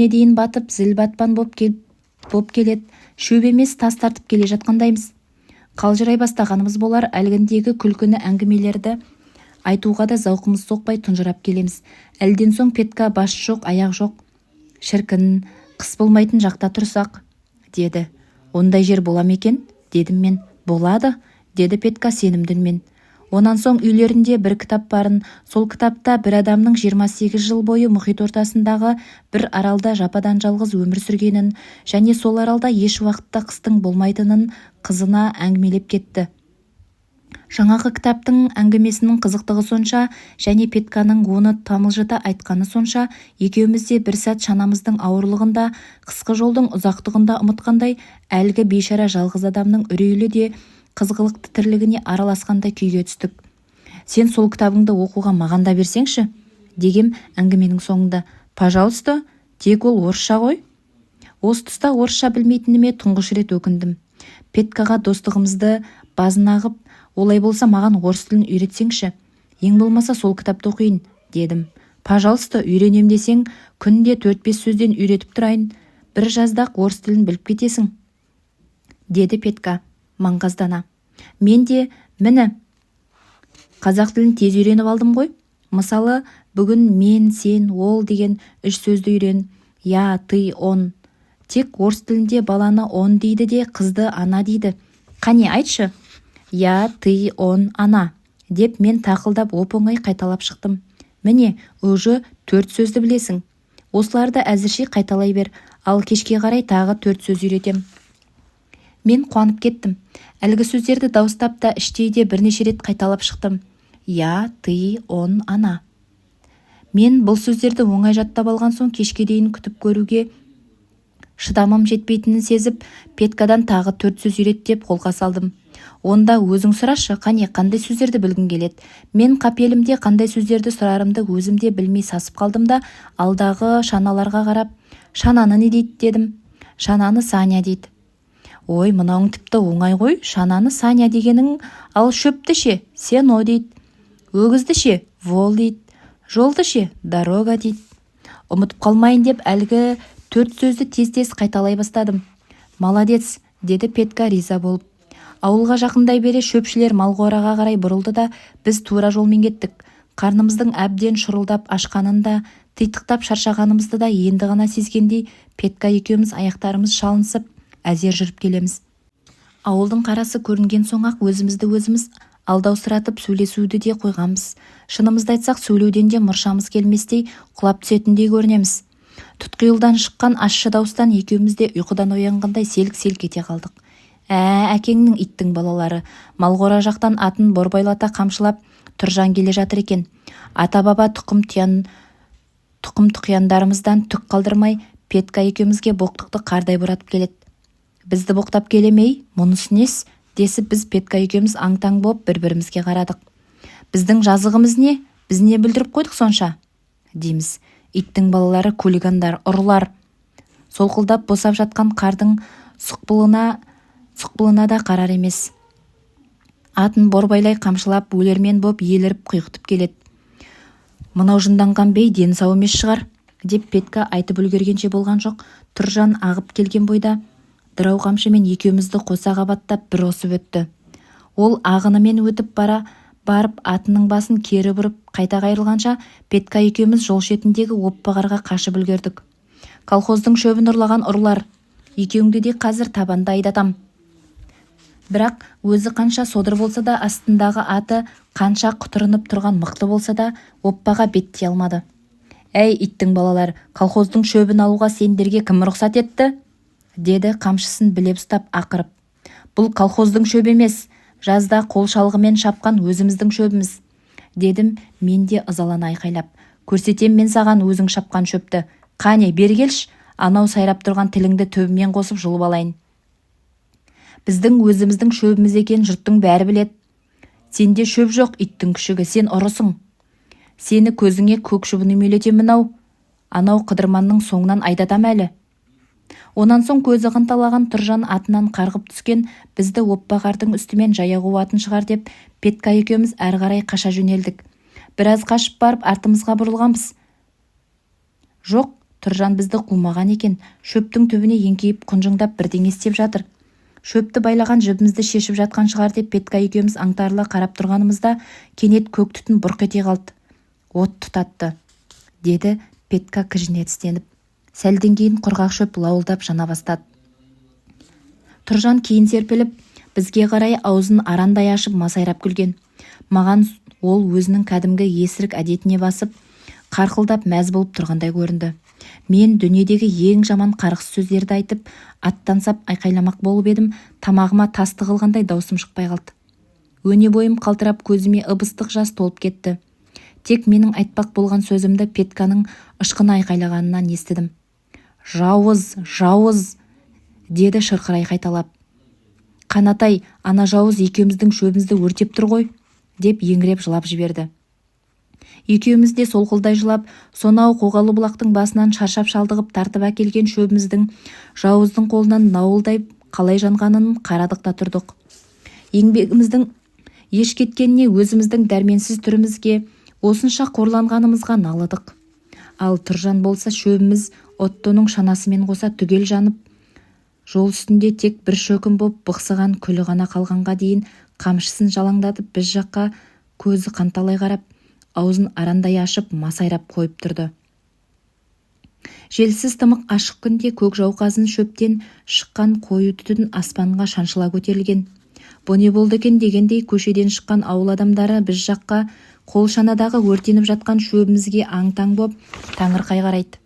дейін батып, зіл батпан боп келеді. Шөп емес, тас тартып келе жатқандаймыз. Қалжырай бастағанымыз болар, әлгіндегі күлкіні әңгімелерді айтуға да зауқымыз соқпай тұнжырап келеміз. Әлден соң Петка: «Бас жоқ, аяқ жоқ. Шіркін, қыс болмайтын жақта тұрсақ», деді. «Ондай жер бола ма екен?» дедім мен. «Болады», деді Петька сенімді үнмен. Онан соң үйлерінде бір кітап барын, сол кітапта бір адамның 28 жыл бойы мұхит ортасындағы бір аралда жападан жалғыз өмір сүргенін және сол аралда еш уақытта қыстың болмайтынын қызына әңгімелеп кетті. Жаңағы кітаптың әңгімесінің қызықтығы сонша және Петьканың оны тамылжыта айтқаны сонша, екеуміз де бір сәт шанамыздың ауырлығында, қысқы жолдың ұзақтығында ұмытқандай, әлгі бейшара жалғыз адамның үрейлі де қызғылықты тірлігіне араласқандай күйге түстік. Сен сол кітабыңды оқуға маған да берсеңші, дегем әңгіменің соңында. Пожалуйста, тек ол орысша ғой. Осы тұста орысша білмейтініме тұңғыш рет өкіндім. Петькаға достығымызды базынағып, олай болса маған орыс тілін үйретсеңші, ең болмаса сол кітапты оқиын, дедім. Пожалуйста, үйренем десең, күнде 4-5 сөзден үйретіп тұрайын, бір жаздақ орыс тілін біліп кетесің, деді Петька маңғаздана. Мен де, міне, қазақ тілін тез үйреніп алдым ғой. Мысалы, бүгін мен, сен, ол деген 3 сөзді үйрен. Я, ты, он. Тек орыс тілінде баланы он дейді де, қызды ана дейді. Қане, айтшы. Я, ты, он, ана, деп мен тақылдап оп-оңай қайталап шықтым. Міне, уже 4 сөзді білесің. Осыларды әзірше қайталай бер, ал кешке қарай тағы 4 сөз үйретем. Мен қуанып кеттім. Әлгі сөздерді дауыстап та іштейде бірнеше рет қайталап шықтым. Я, ты, он, ана. Мен бұл сөздерді оңай жаттап алған соң кешке дейін күтіп көруге шыдамым жетпейтінін сезіп, Петькадан тағы 4 сөз үйрет деп қолға салдым. Онда өзің сұрашы, қандай сөздерді білгің келеді. Мен қапелімде қандай сөздерді сұрарымды өзімде білмей сасып қалдым да, алдағы шаналарға қарап, шананы не дейді дедім. Шананы Саня дейді. Ой, мынауың тіпті оңай ғой, шананы Саня дегенің, ал шөпті ше, сено дейді. Өгізді ше, вол дейді. Жолды ше, дорога дейді. Ұмытып қалмайын деп әлгі 4 сөзді тез-тез қайталай бастадым. Молодец, деді Петька риза болып. Ауылға жақындай бере шөпшілер малғораға қарай бұрылды да, біз тура жолмен кеттік. Қарнымыздың әбден шұрылдап ашқанын да, титықтап шаршағанымызды да енді ғана сезгендей, Петька екеуміз аяқтарымыз шалынсып, әзер жүріп келеміз. Ауылдың қарасы көрінген соң-ақ өзімізді өзіміз алдаусыратып сөйлесуді де қойғанбыз. Шынымызды айтсақ, сөйлеуден де мұршамыз келместей құлап түсетіндей көрінеміз. Тұтқиылдан шыққан ащы дауыстан екеуміз де ұйқыдан оянғандай селк-селк ете қалдық. Әкеңнің иттің балалары, малғора жақтан атын борбайлата қамшылап Тұржан келе жатыр екен. Ата-баба тұқым-тұқияндарымыздан түк қалдырмай Петька екеумізге боқтықты қардай бұратып келеді. Бізді боқтап келемей, мұнысы нес, десіп біз Петька екеуміз аң-таң боп бір-бірімізге қарадық. Біздің жазығымыз не? Біз не бүлдіріп қойдық сонша? Дейміз. Иттің балалары, хулигандар, ұрылар. Солқылдап босап жатқан қардың сұқпылына да қарар емес. Атын борбайлай қамшылап өлермен боп еліріп құйқытып келеді. Мынау жынданған бей дені сау емес шығар, деп Петька айтып үлгергенше болған жоқ. Тұржан ағып келген бойда дырау қамшымен екеумізді қоса қабаттап бір осып өтті. Ол ағынымен өтіп барып атының басын кері бұрып қайта қайрылғанша Петька екеуміз жол шетіндегі оппа-қарға қашып үлгердік. Колхоздың шөбін ұрлаған ұрылар, екеуіңді де қазір табанда айдатам. Бірақ өзі қанша содыр болса да, астындағы аты қанша құтырынып тұрған мықты болса да, оппаға беттей алмады. Әй, иттің балалар, колхоздың шөбін алуға сендерге кім рұқсат етті? Деді қамшысын білеп ұстап ақырып. Бұл колхоздың шөбі емес, жазда қол шалғымен шапқан өзіміздің шөбіміз, дедім мен де ызалана айқайлап. Көрсетем мен саған өзің шапқан шөпті. Қане, бері келші, анау сайрап тұрған тіліңді төбімен қосып жұлып алайын. Біздің өзіміздің шөбіміз екен жұрттың бәрі білет. Сенде шөп жоқ, иттің күшігі, сен ұрысың. Сені көзіңе көк шыбын үймелетемін ау. Анау қыдырманның соңынан айдатам әлі. Онан соң көзі қанталаған Тұржан атынан қарғып түскен бізді оппа-қардың үстімен жаяу қуатын шығар деп Петька екеуміз әрі қарай қаша жөнелдік. Біраз қашып барып артымызға бұрылғанбыз. Жоқ, Тұржан бізді қумаған екен. Шөптің түбіне еңкейіп құнжыңдап бірдеңе істеп жатыр. Шөпті байлаған жібімізді шешіп жатқан шығар деп Петька екеуміз аңтарыла қарап тұрғанымызда кенет көк түтін бұрқ ете қалды. От тұтатты, деді Петька кіжіне тістеніп. Сәлден кейін құрғақ шөп лауылдап жана бастады. Тұржан кейін серпіліп, бізге қарай аузын арандай ашып масайрап күлген. Маған ол өзінің кәдімгі есірік әдетіне басып, қарқылдап мәз болып тұрғандай көрінді. Мен дүниедегі ең жаман қарғыс сөздерді айтып, аттансап айқайламақ болып едім, тамағыма тас тығылғандай даусым шықпай қалды. Өне бойым қалтырап, көзіме ып-ыстық жас толып кетті. Тек менің айтпақ болған сөзімді Петьканың ышқына айқайлағанынан естідім. «Жауыз, жауыз!» деді шырқырай қайталап. «Қанатай, ана жауыз екеуміздің шөбімізді өртеп тұр ғой!» деп еңіреп жылап жіберді. Екеуміз де солқылдай жылап, сонау қоғалы бұлақтың басынан шаршап-шалдығып тартып әкелген шөбіміздің жауыздың қолынан науылдай қалай жанғанын қарадық та тұрдық. Еңбегіміздің еш кеткеніне, өзіміздің дәрменсіз түрімізге, осынша қорланғанымызға налыдық. Ал Тұржан болса шөбіміз Оттоның шанасымен қоса түгел жанып, жол үстінде тек бір шөкім боп бықсыған күлі ғана қалғанға дейін қамшысын жалаңдатып біз жаққа көзі қанталай қарап, аузын арандай ашып масайрап қойып тұрды. Желсіз тымық ашық күнде көк жауқазын шөптен шыққан қою түтін аспанға шаншыла көтерілген. Бұ не болды екен дегендей көшеден шыққан ауыл адамдары біз жаққа қолшанадағы өртеніп жатқан шөбімізге аң-таң боп таңырқай қарайды.